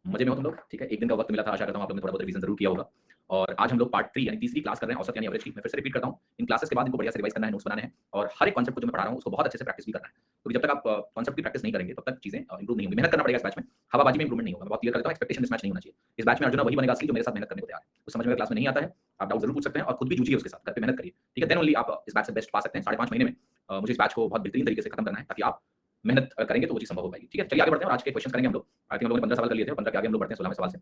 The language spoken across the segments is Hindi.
मजे में हो तुम लोग? ठीक है, एक दिन का वक्त मिला था, आशा करता हूँ आप लोगों ने थोड़ा बहुत रिवीजन जरूर किया होगा। और आज हम लोग पार्ट 3 यानी तीसरी क्लास कर रहे हैं औसत यानी एवरेज की। मैं फिर से रिपीट करता हूँ, इन क्लासेस के बाद इनको बढ़िया से रिवाइज करना है, नोट्स बनाने हैं और हर एक कॉन्सेप्ट को जो मैं पढ़ा रहा हूँ उसको बहुत अच्छे से प्रैक्टिस भी करना है, क्योंकि जब तक आप कॉन्सेप्ट की प्रैक्टिस नहीं करेंगे तब तक चीजें इंप्रूव नहीं होंगी। मेहनत करना पड़ेगा इस बैच में, हवाबाजी में इंप्रूवमेंट नहीं होगा। मैं बहुत क्लियर कर देता हूँ, एक्सपेक्टेशन मिसमैच नहीं होना चाहिए। इस बैच में अर्जुन वही बनेगा असली जो मेरे साथ मेहनत करने को तैयार है। कुछ समझ में क्लास में नहीं आता है, आप डाउट जरूर पूछ सकते हैं और खुद भी जूझिए उसके साथ, घर पे मेहनत करिए, ठीक है? देन ओनली आप इस बैच से बेस्ट पा सकते हैं। 5.5 महीने में मुझे इस बैच को बहुत बेहतरीन तरीके से खत्म करना है, ताकि आप मेहनत करेंगे तो वो चीज संभव हो पाएगी। ठीक है, चलिए आगे बढ़ते हैं और आज के क्वेश्चन करेंगे हम लोग। आई थिंक हम लोगों ने 15 सवाल कर लिए थे, 15 के आगे हम लोग बढ़ते हैं 16वें सवाल से।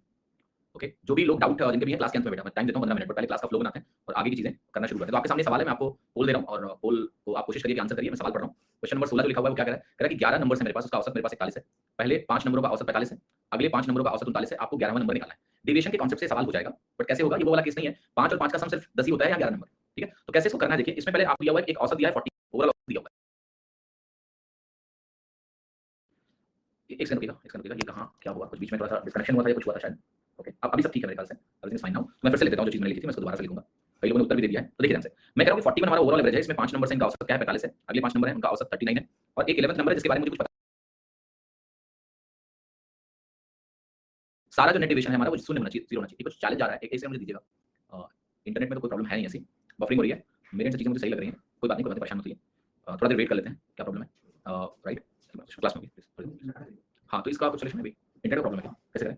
ओके, जो भी लोग डाउट जिनके भी हैं क्लास के अंत में बेटा, मैं टाइम देता हूं 15 मिनट, पर पहले क्लास का फ्लो बनाते हैं और आगे की चीजें करना शुरू करते हैं। तो आपके सामने सवाल है, मैं आपको पोल दे रहा हूं और पोल को आप कोशिश करिए कि आंसर करिए। मैं सवाल पढ़ रहा हूं। क्वेश्चन नंबर 16 जो लिखा हुआ है वो क्या कह रहा है कि 11 नंबर है मेरे पास, उसका औसत मेरे पास 41 है। पहले 5 नंबरों का औसत 45 है, अगले 5 नंबरों का औसत 39 है, आपको 11वां नंबर निकालना है। डेविएशन के कांसेप्ट से सवाल हो जाएगा, बट कैसे होगा ये वो वाला केस नहीं है। 5 और 5 का सम सिर्फ 10 ही होता है या 11 नंबर, ठीक है? तो कैसे इसको करना है देखिए, इसमें पहले आपको दिया हुआ है एक औसत दिया है 40, ओवरऑल औसत दिया हुआ है। एक सेकंड रुकिएगा, एक सेकंड रुकिएगा, ये कहां क्या हुआ? कुछ बीच में थोड़ा सा डिस्कनेक्शन हुआ था या कुछ हुआ था शायद। ओके, अब अभी सब ठीक है मेरे ख्याल से, एवरीथिंग इज फाइन नाउ। तो मैं फिर से लिख देता हूं जो चीज मैंने लिखी थी, मैं इसको दोबारा से लिखूंगा। कई लोगों ने उत्तर भी दे दिया है, तो देखिए ध्यान से। मैं कह रहा हूं कि 41 हमारा ओवरऑल एवरेज है, इसमें 5 नंबर से इनका औसत क्या है 45 है, अगले 5 नंबर है उनका औसत 39 है और एक 11th नंबर है जिसके बारे में मुझे कुछ पता। सारा जो नेट डेविएशन है हमारा वो शून्य होना चाहिए, जीरो होना चाहिए। कुछ चैलेंज आ रहा है, एक मुझे दीजिएगा। इंटरनेट में तो कोई प्रॉब्लम है नहीं ऐसी, बफरिंग हो रही है, मेरे से चीजें मुझे सही लग रही हैं, कोई बात नहीं, कोई बात नहीं, परेशान मत होइए। थोड़ा देर वेट कर लेते हैं, क्या प्रॉब्लम है? राइट, क्लास में हाँ, तो इसका कुछ सोल्यूशन है भाई? इंटरनेट का प्रॉब्लम है क्या? कैसे करें?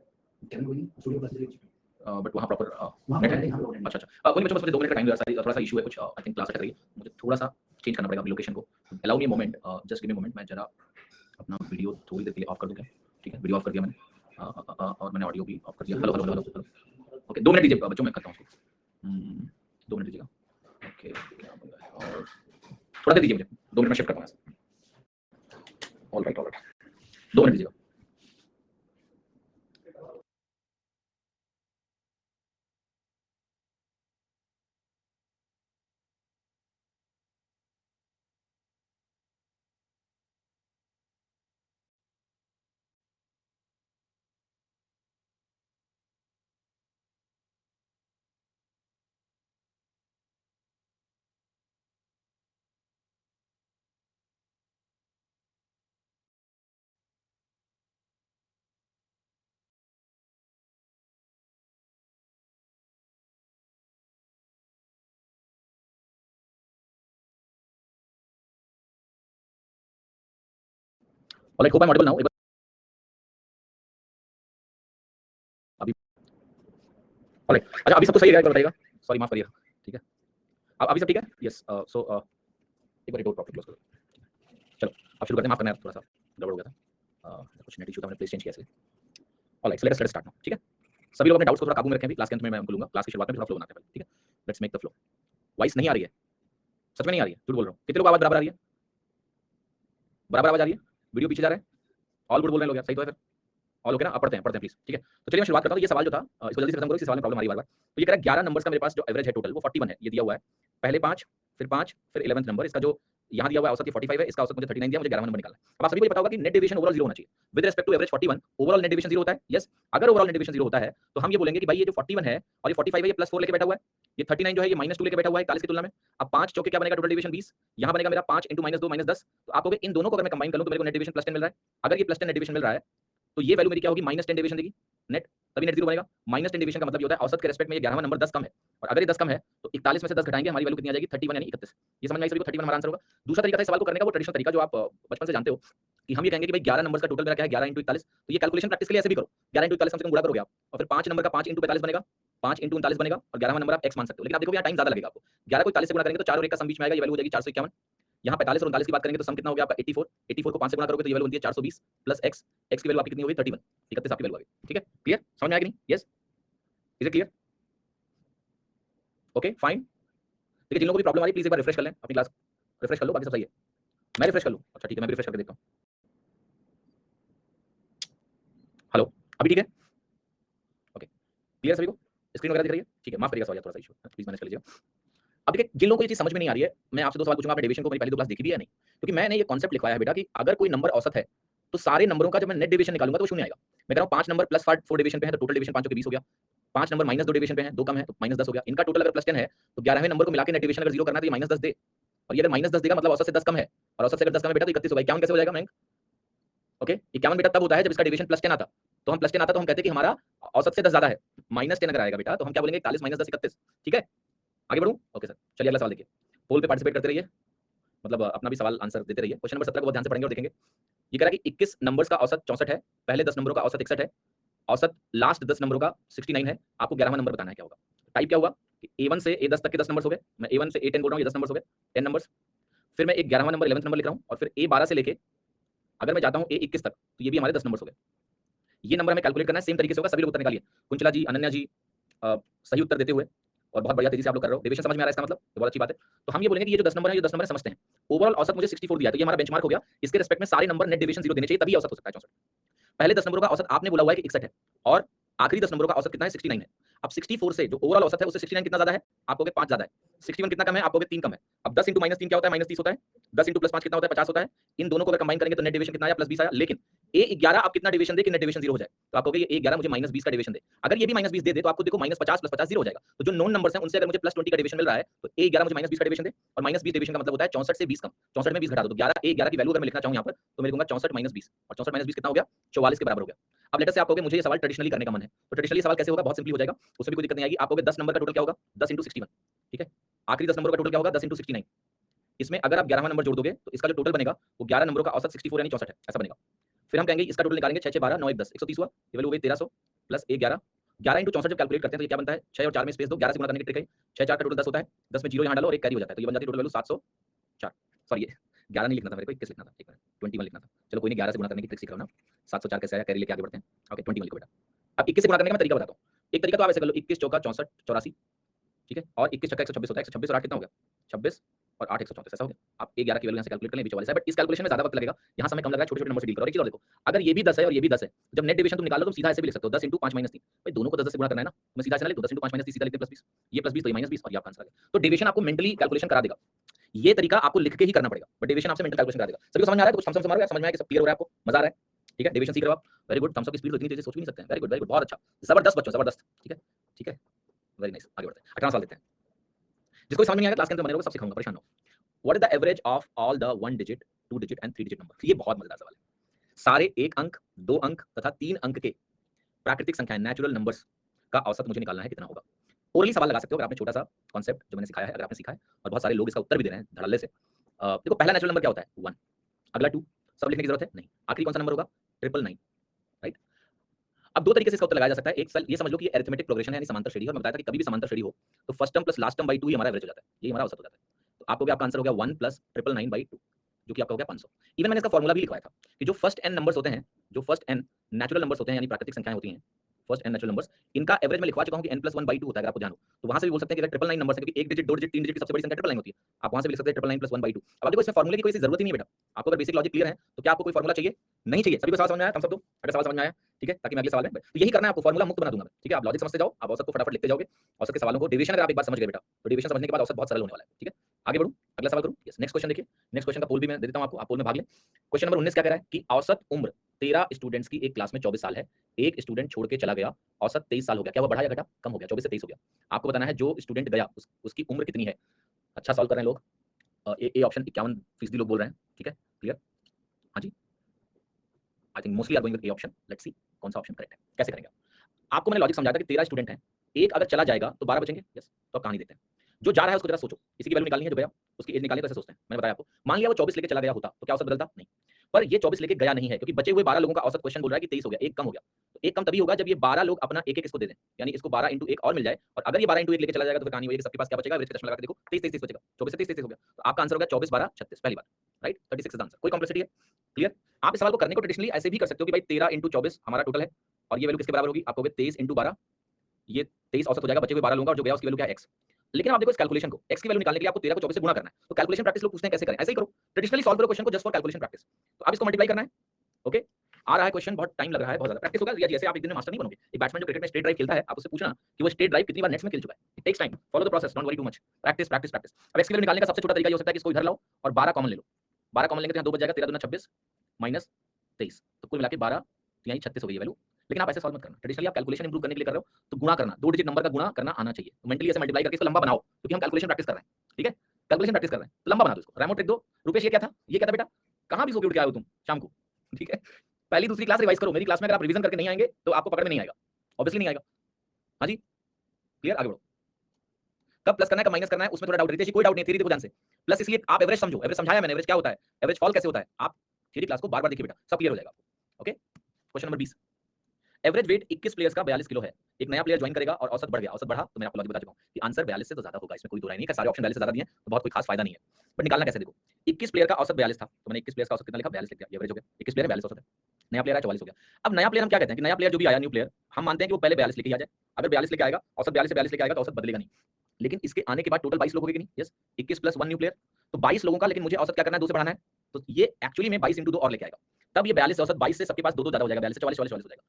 बट वहाँ प्रॉपर नेट है? अच्छा अच्छा, कोई बच्चों बस मुझे 2 मिनट का टाइम दो, थोड़ा सा इशू है कुछ, आई थिंक क्लास अटक रही है, मुझे थोड़ा सा चेंज करना पड़ेगा अपनी लोकेशन को। Allow me moment, just give me moment, मैं जरा अपना वीडियो थोड़ी देर के लिए ऑफ कर दूं क्या? ठीक है, वीडियो ऑफ कर दिया मैंने, और मैंने ऑडियो भी ऑफ कर दिया। Hello hello hello hello, okay 2 minute दीजिए बच्चों, मैं करता हूँ उसको। 2 मिनट दीजिएगा। ओके, क्या बोल रहा है? और थोड़ा देर दीजिए मुझे, 2 मिनट में शिफ्ट करता हूँ। ऑल राइट, 2 मिनट दीजिएगा। All right, hope I am audible now. अभी ऑल राइट, अच्छा अभी सब तो सही है, एक बार बताइएगा, सॉरी माफ करिएगा, ठीक है? अब अभी सब ठीक है? यस, सो एक बार डोर प्रॉपर्ली क्लोज करो। चलो अब शुरू करते हैं, माफ करना यार, थोड़ा सा गड़बड़ हो गया था, कुछ नेट इशू था, मैंने प्लेस चेंज किया इसलिए। All right, so let's start now, ठीक है? सभी लोग अपने डाउट्स को थोड़ा काबू में रखें, अभी क्लास के अंत में मैं उनको लूंगा, क्लास की शुरुआत में थोड़ा फ्लो बनाते हैं, ठीक है? Let's make the flow. Voice नहीं आ रही है? सच में नहीं आ रही है? झूठ बोल रहा हूँ? कितने लोग आवाज बराबर आ रही है? बराबर आवाज आ रही है? वीडियो पीछे जा रहा है? ऑल गुड बोल रहे हैं लोग यार, सही तो है फिर? ऑल ओके ना? अब पढ़ते हैं प्लीज, ठीक है? तो चलिए मैं शुरुआत करता हूँ। ये सवाल जो था, इसको जल्दी से खत्म करो, इस सवाल में प्रॉब्लम आ रही है बार-बार। तो ये कह रहा है 11 नंबर्स का मेरे पास जो एवरेज है टोटल वो 41 है, ये दिया हुआ है। पहले 5, फिर 11th नंबर, इसका जो यहाँ दिया हुआ है औसत ये 45 है, इसका औसत मुझे 39 दिया, मुझे 11वां नंबर निकालना है। अब आप सभी को ये पता होगा कि नेट डेविएशन ओवरऑल 0 होना चाहिए। With respect to average 41, overall net deviation 0 होता है, यस? अगर ओवरऑल नेट डेविएशन 0 होता है, तो हम ये बोलेंगे कि भाई ये जो 41 है और ये 45 है, ये +4 लेके बैठा हुआ है। ये 39 जो है ये -2 लेके बैठा हुआ है 41 की तुलना में। अब 5 चौके क्या बनेगा टोटल डेविएशन 20, यहाँ बनेगा मेरा 5 × -2 -10। तो आप कहोगे इन दोनों को अगर मैं कंबाइन कर लूँ तो मेरे को नेट डेविएशन +10 मिल रहा है। अगर ये +10 नेट डेविएशन मिल रहा है, तो ये वैल्यू मेरी क्या होगी? -10 डेविएशन देगी नेट, तभी नेट 0 बनेगा। -10 डेविएशन का मतलब ये होता है औसत के रिस्पेक्ट में ये 11वां नंबर 10 कम है, और अगर ये 10 कम है तो 41 में से 10 घटाएंगे, हमारी वैल्यू कितनी आ जाएगी? 31 यानी 31। ये समझ में आई सभी को? 31 हमारा आंसर होगा। दूसरा तरीका था इस सवाल को करने का, वो ट्रेडिशनल तरीका जो आप बचपन से जानते हो, कि हम ये कहेंगे कि भाई 11 नंबर्स का टोटल मेरा क्या है? 11 × 41। तो ये कैलकुलेशन प्रैक्टिस के लिए ऐसे भी करो, 11 × 41 कम से कम गुणा करोगे आप, और फिर 5 नंबर का 5 × 45 बनेगा, 5 × 39 बनेगा, और 11वां नंबर आप x मान सकते हो। लेकिन आप देखोगे यहाँ टाइम ज्यादा लगेगा आपको। 11 को 41 से गुणा करेंगे तो 4 और 1 का सम बीच में आएगा, ये वैल्यू हो जाएगी 451। यहाँ 45 और 39 की बात करेंगे तो सम कितना हो गया आपका? 84। 84 को 5 से गुणा करोगे तो ये वैल्यू बनती है 420 प्लस x, x की वैल्यू आपकी कितनी हो गई? 31, 31 आपकी वैल्यू आ गई, ठीक है? क्लियर? समझ में आया कि नहीं? Yes, is it clear? Okay fine. देखिए जिन लोगों को भी प्रॉब्लम आ रही है प्लीज एक बार रिफ्रेश कर लें अपनी क्लास, रिफ्रेश कर लो, बाकी सब सही है। मैं रिफ्रेश कर लूँ? अच्छा ठीक है, मैं भी रिफ्रेश करके देखता हूँ। हेलो, अभी ठीक है? ओके, क्लियर सभी को? स्क्रीन वगैरह दिख रही है? ठीक है, माफ करिएगा, सॉरी थोड़ा सा इशू है, प्लीज मैनेज कर लीजिएगा। अब देखिए जिन लोगों को ये चीज समझ में नहीं आ रही है, मैं आपसे 2 सवाल पूछूंगा, आपने डेविएशन को मेरी पहली 2 क्लास देखी भी है या नहीं? क्योंकि मैंने ये कॉन्सेप्ट लिखवाया है बेटा कि अगर कोई नंबर औसत है तो सारे नंबरों का जब मैं नेट डेविएशन निकालूंगा तो वो शून्य आएगा। मैं कह रहा हूँ 5 नंबर +4 डेविएशन पे है तो टोटल डेविएशन 5 के 20 हो गया। 5 नंबर -2 डेविएशन पे है, 2 कम है तो -10 हो गया। इनका टोटल अगर +10 है तो 11वें नंबर को मिला के नेट डेविएशन अगर 0 करना है तो ये -10 दे, और ये अगर -10 देगा मतलब औसत से 10 कम है, और औसत से अगर 10 कम है बेटा तो 31 होगा। 51 कैसे हो जाएगा मयंक? ओके, 51 बेटा तब होता है जब इसका डेविएशन +10 आता। तो हम +10 आता तो हम कहते हैं कि हमारा औसत से 10 ज्यादा है। -10 अगर आएगा बेटा तो हम क्या बोलेंगे 41 - 10 31। ठीक है, आगे बढ़ूं? ओके सर, चलिए अगला सवाल देखिए। पोल पे पार्टिसिपेट करते रहिए, मतलब अपना भी सवाल आंसर देते रहिए। क्वेश्चन नंबर 17 को बहुत ध्यान से पढ़ेंगे और देखेंगे। ये कह रहा है कि 21 नंबर्स का औसत 64 है, पहले 10 नंबरों का औसत 61 है, औसत लास्ट 10 नंबरों का 69 है, आपको 11वां नंबर बताना है क्या होगा। टाइप क्या हुआ कि A1 से A10 तक के 10 नंबर्स हो गए, मैं A1 से A10 बोल रहा हूँ, ये 10 नंबर्स हो गए, 10 नंबर्स। फिर मैं एक 11वां नंबर 11th नंबर लिख रहा हूँ, और फिर A12 से लेके अगर मैं जाता हूँ A21 तक, तो ये भी हमारे 10 नंबर्स हो गए। ये नंबर हमें कैलकुलेट करना है, सेम तरीके से होगा, सभी लोग उत्तर निकालिए। कुंचला जी, अनन्या जी, सही उत्तर देते हुए, और बहुत बढ़िया तेजी से आप लोग कर रहे हो। डेविएशन समझ में आ रहा है इसका मतलब, तो बहुत अच्छी बात है। तो हम ये बोलेंगे कि ये जो 10 नंबर है, ये 10 नंबर है समझते हैं। ओवरऑल औसत मुझे 64 दिया है, तो ये हमारा बेंचमार्क हो गया। इसके रिस्पेक्ट में सारे नंबर नेट डेविएशन 0 देने चाहिए, तभी औसत हो सकता है 64। पहले 10 नंबरों का औसत आपने बोला हुआ है कि 61 है, और आखिरी 10 नंबरों का औसत कितना है 69 है। अब 64 से जो ओवरऑल औसत है उससे 69 कितना ज्यादा है, आप कहोगे 5 ज्यादा है। 61 कितना कम है, आप कहोगे 3 कम है। अब 10 × -3 क्या होता है, -30 होता है। 10 × +5 कितना होता है, 50 होता है। इन दोनों को अगर कंबाइन करेंगे तो नेट डेविएशन कितना आया, +20 आया। लेकिन A11 आप कितना डेविएशन दे कि नेट डेविएशन 0 हो जाए, तो आप कहोगे ये A11 मुझे -20 का डेविएशन दे। अगर ये भी -20 दे दे तो आपको देखो -50 + 50 0 हो जाएगा। तो जो नोन नंबर्स हैं उनसे अगर मुझे +20 का डेविएशन मिल रहा है, तो A11 मुझे -20 का डेविएशन दे, और -20 डेविएशन का मतलब होता है 64 से 20 कम। 64 में 20 घटा दो, तो 11 A11 की वैल्यू अगर मैं लिखना चाहूं यहाँ पर, तो मैं लिखूंगा 64 - 20, और 64 - 20 कितना हो गया, 44 के बराबर हो गया। अब लेटर से आप कहोगे मुझे ये सवाल ट्रेडिशनली करने का मन है, तो ट्रेडिशनली सवाल कैसे होगा, बहुत सिंपली हो जाएगा, उसमें भी कोई दिक्कत नहीं आएगी। आप कहोगे 10 नंबर का टोटल क्या होगा, 10 × 61। ठीक है, आखिरी 10 नंबरों का टोटल क्या होगा, 10 × 69। इसमें अगर आप 11वां नंबर जोड़ दोगे तो इसका जो टोटल बनेगा वो 11 नंबरों का औसत 64 यानी 64 है, ऐसा बनेगा। फिर हम कहेंगे इसका टोटल निकालेंगे, 6 6 12 9 1 10, 130 हुआ, ये वैल्यू हो गई 1300 प्लस 1 11। 11 × 64 जब कैलकुलेट करते हैं तो ये क्या बनता है, 6 और 4 में स्पेस दो, 11 से गुणा करने की ट्रिक है। 6 4 का टोटल 10 होता है, 10 में 0 यहाँ डालो और एक कैरी हो जाता है, तो ये बन जाती है टोटल वैल्यू 704। सॉरी, ये 11 नहीं लिखना था मेरे को, 21 लिखना था, एक मिनट, 21 लिखना था। चलो कोई नहीं, 11 से गुणा करने की ट्रिक सीख रहा हूं ना। 704 कैसे आया, कैरी लेके आगे बढ़ते हैं। ओके, 21 लिखो बेटा। अब 21 से गुणा करने का मैं तरीका बताता हूँ। एक तरीका तो आप ऐसे कर लो, 21 चौका 64 84, ठीक है, और 21 छक्का 126 होता है, 126 और 8 कितना हो गया, 26 और 8 134, ऐसा हो गया। आप A11 की वैल्यू यहाँ से कैलकुलेट कर लें, बीच वाले से, बट इस कैलकुलेशन में ज्यादा वक्त लगेगा, यहाँ समय कम लग रहा है, छोटे-छोटे नंबर से डील करो। एक चीज और देखो, अगर ये भी 10 है और ये भी 10 है, जब नेट डिवीजन तुम निकालो तुम सीधा ऐसे भी लिख सकते हो, 10 × 5 - 3। भाई दोनों को 10 से गुणा करना है ना, मैं सीधा ऐसे ना लिख दूं, 10 × 5 - 3 सीधा लिखते हैं +20, ये +20 तो ये -20, और ये आपका आंसर आ गया। तो डिवीजन आपको मेंटली कैलकुलेशन करा देगा, ये तरीका आपको लिख के ही करना पड़ेगा, बट डिवीजन आपसे मेंटल कैलकुलेशन करा देगा। सभी को समझ में आ रहा है, तो कुछ समझ में आ रहा है, समझ में आया कि सब क्लियर हो रहा है आपको, मजा आ रहा है, ठीक है, डिवीजन सीख रहे हो आप, वेरी गुड। थम्स अप की स्पीड तो इतनी तेज सोच भी नहीं सकते हैं, वेरी गुड, बहुत अच्छा, जबरदस्त बच्चों, जबरदस्त, ठीक है, ठीक है, वेरी नाइस, आगे बढ़ते हैं। 18वां सवाल देखते हैं, जिसको समझ में नहीं आएगा क्लास के अंदर बने रहोगे, सब सिखाऊंगा, परेशान हो। What is the average of all the 1 digit 2 digit and 3 digit number. ये बहुत मजेदार सवाल है। सारे 1 अंक 2 अंक तथा 3 अंक के प्राकृतिक संख्याएं नेचुरल नंबर्स का औसत मुझे निकालना है, कितना होगा। ओरली सवाल लगा सकते हो अगर आपने छोटा सा कॉन्सेप्ट जो मैंने सिखाया है, अगर आपने सीखा है, और बहुत सारे लोग इसका उत्तर भी दे रहे हैं धड़ल्ले से। देखो पहला नेचुरल नंबर क्या होता है, 1। अगला 2, सब लिखने की जरूरत है नहीं। आखिरी कौन सा नंबर होगा, 999, राइट। अब दो तरीके से इसका उत्तर लगाया जा सकता है। एक साल ये समझ लो कि अरिथमेटिक प्रोग्रेशन है, यानी समांतर श्रेणी है, और मैं बताया था कि कभी भी समांतर श्रेणी हो तो first term plus last term by 2 ही हमारा एवरेज हो जाता है, यही हमारा औसत हो जाता है। तो आपको भी आपका आंसर हो गया 1 + 999/2, जो कि आपका हो गया 500। इवन मैंने इसका फॉर्मूला भी लिखवाया था कि जो फर्स्ट n नंबर्स होते हैं, जो फर्स्ट n नेचुरल नंबर्स होते हैं, यानी प्राकृतिक संख्याएं होती हैं, फर्स्ट n नेचुरल नंबर्स, इनका एवरेज मैं लिखवा चुका हूं कि n+1/2 होता है, अगर आपको ध्यान हो तो वहां से भी बोल सकते हैं कि अगर 999 नंबर्स है, क्योंकि 1 डिजिट 2 डिजिट 3 डिजिट की सबसे बड़ी संख्या 999 होती है, आप वहां से भी लिख सकते हैं 999 + 1/2। अब देखो इसमें फॉर्मूले की कोई सी जरूरत ही नहीं है बेटा, आपको अगर बेसिक लॉजिक क्लियर है तो क्या आपको कोई फॉर्मूला चाहिए, नहीं चाहिए। सभी को सवाल समझ में आया, हम सब दो अगर सवाल समझ में आया, ठीक है, ताकि मैं अगले सवाल में तो यही करना है आपको, फॉर्मूला मुक्त बना दूंगा मैं, ठीक है। आप लॉजिक समझते जाओ, आप औसत को फटाफट लिखते जाओगे, औसत के सवालों को, डेविएशन अगर आप एक बार समझ गए बेटा, तो डेविएशन समझने के बाद औसत बहुत सरल होने वाला है, ठीक है। आगे बढ़ूं, अगला सवाल करूं, यस, नेक्स्ट क्वेश्चन देखिए। नेक्स्ट क्वेश्चन का पोल भी मैं दे देता हूं आपको, आप पोल में भाग लें। क्वेश्चन नंबर 19 क्या कह रहा है कि औसत उम्र 13 स्टूडेंट्स की एक क्लास में 24 साल है, एक स्टूडेंट छोड़ के चला गया, औसत 23 साल हो गया, क्या वो बढ़ा या घटा, कम हो गया, 24 से 23 हो गया। आपको बताना है जो स्टूडेंट गया उसकी उम्र कितनी है। अच्छा सॉल्व कर रहे हैं लोग। ए ऑप्शन 51% लोग बोल रहे हैं, ठीक है, क्लियर। हाँ जी, I think mostly are going with a option, let's see कौन सा ऑप्शन करेक्ट है, कैसे करेंगे आप। आपको मैंने लॉजिक समझाया था कि 13 स्टूडेंट हैं, एक अगर चला जाएगा तो 12 बचेंगे, यस। तो आप कहानी देखते हैं, जो जा रहा है उसको जरा सोचो, इसी की वैल्यू निकालनी है, जो गया उसकी एज निकालनी है, तो ऐसे सोचते हैं। मैंने बताया आपको, मान लिया वो 24 लेके चला गया होता तो क्या औसत बदलता, नहीं। पर ये 24 लेके गया नहीं है, क्योंकि बचे हुए 12 लोगों का औसत क्वेश्चन बोल रहा है कि 23 हो गया, एक कम हो गया। तो एक कम तभी होगा जब ये 12 लोग अपना एक एक इसको दे दें, यानी इसको 12 × 1 और मिल जाए, और अगर ये 12 × 1 लेके चला जाएगा तो फिर कहानी वही है कि सबके पास क्या बचेगा, एवरेज का चश्मा लगा के देखो, 23 23 बचेगा, 24 से 23 23 हो गया। तो आपका आंसर हो गया 24 12 36, पहली बात, राइट, 36 इज आंसर। कोई कॉम्प्लेक्सिटी है, क्लियर। आप इस सवाल को करने को ट्रेडिशनली ऐसे भी कर सकते हो कि भाई 13 × 24 हमारा टोटल है, और ये वैल्यू किसके बराबर होगी, आपको 23 × 12, ये 23 औसत हो जाएगा, बचे हुए 12 लोगों का, और जो गया उसकी वैल्यू क्या है, x। लेकिन आप देखो इस कैलकुलेशन को, x की वैल्यू निकालने के लिए आपको 13 को 24 से गुणा करना है। तो कैलकुलेशन प्रैक्टिस लोग पूछते हैं कैसे करें, ऐसे ही करो, ट्रेडिशनली सॉल्व करो क्वेश्चन को जस्ट फॉर कैलकुलेशन प्रैक्टिस। तो आप इसको मल्टीप्लाई करना है, ओके। आ रहा है क्वेश्चन, बहुत टाइम लग रहा है, बहुत ज्यादा प्रैक्टिस होगा, जैसे आप एक दिन में मास्टर नहीं बनोगे। एक बैट्समैन जो क्रिकेट में स्ट्रेट ड्राइव खेलता है, आप उससे पूछना कि वो स्ट्रेट ड्राइव कितनी बार नेट्स में खेल चुका है। It takes time, follow the process, don't worry too much, practice practice practice. अब x की वैल्यू निकालने का सबसे छोटा तरीका ये हो सकता है कि इसको इधर लाओ और 12 कॉमन ले लो। 12 कॉमन लेंगे तो यहाँ 2 बच जाएगा, 13 दूना 26 माइनस 23, तो कुल मिला के 12 यानी 36 हो गई वैल्यू। लेकिन आप ऐसे सॉल्व मत करना, ट्रेडिशनली आप कैलकुलेशन इंप्रूव करने के लिए कर रहे हो तो गुणा करना, 2 डिजिट नंबर का गुणा करना आना चाहिए। तो मेंटली ऐसे मल्टीप्लाई करके इसको लंबा बनाओ, क्योंकि हम कैलकुलेशन प्रैक्टिस कर रहे हैं, ठीक है, कैलकुलेशन प्रैक्टिस कर रहे हैं, तो लंबा बना दो इसको। रेमो ट्रिक दो, रुपेश ये क्या था, ये क्या था बेटा, कहाँ भी सो के उठ के आए हो तुम शाम को, ठीक है। पहली दूसरी क्लास रिवाइज करो। मेरी क्लास में अगर आप रिवीजन करके नहीं आएंगे तो आपको पकड़ में नहीं आएगा, ऑब्वियसली नहीं आएगा। हाँ जी, क्लियर, आगे बढ़ो। कब प्लस करना है कब माइनस करना है उसमें थोड़ा डाउट रहती है, कोई डाउट नहीं, थ्योरी देखो ध्यान से। प्लस इसलिए आप एवरेज समझो, एवरेज समझाया मैंने, एवरेज क्या होता है, एवरेज फॉल कैसे होता है, आप थ्योरी क्लास को बार बार देखिए बेटा, सब क्लियर हो जाएगा आपको। Okay, question number 20, average weight 21 players का 42 किलो है। एक नया प्लेयर ज्वाइन करेगा और औसत बढ़ गया, औसत बढ़ा तो मैं आपको लॉजिक बता चुका हूं कि आंसर 42 से तो ज्यादा होगा, इसमें कोई दो राय नहीं है। सारे ऑप्शन 42 से ज्यादा दिए तो बहुत कोई खास फायदा नहीं है, बट निकालना कैसे देखो। 21 प्लेयर का औसत 42 था, तो मैंने 21 प्लेयर का औसत कितना लिखा, 42 लिख दिया, ये एवरेज हो गया। 21 प्लेयर 42 औसत है, नया प्लेयर आया 44 हो गया। अब नया प्लेयर हम क्या कहते हैं कि नया प्लेयर जो भी आया, न्यू प्लेयर, हम मानते हैं कि वो पहले 42 लेके आ जाए। अगर 42 लेके आएगा, औसत 42 से 42 लेके आएगा तो औसत बदलेगा नहीं, लेकिन इसके आने के बाद टोटल 22 लोग हो गए कि नहीं, यस, 21 प्लस 1 न्यू प्लेयर, तो 22 लोगों का, लेकिन मुझे औसत क्या करना है, 2 से बढ़ाना है, तो ये एक्चुअली में 22 इंटू 2 और लेके आएगा, तब ये 42 औसत 22 से सबके पास 2 2 ज्यादा हो जाएगा, 42 से 44 44 हो जाएगा,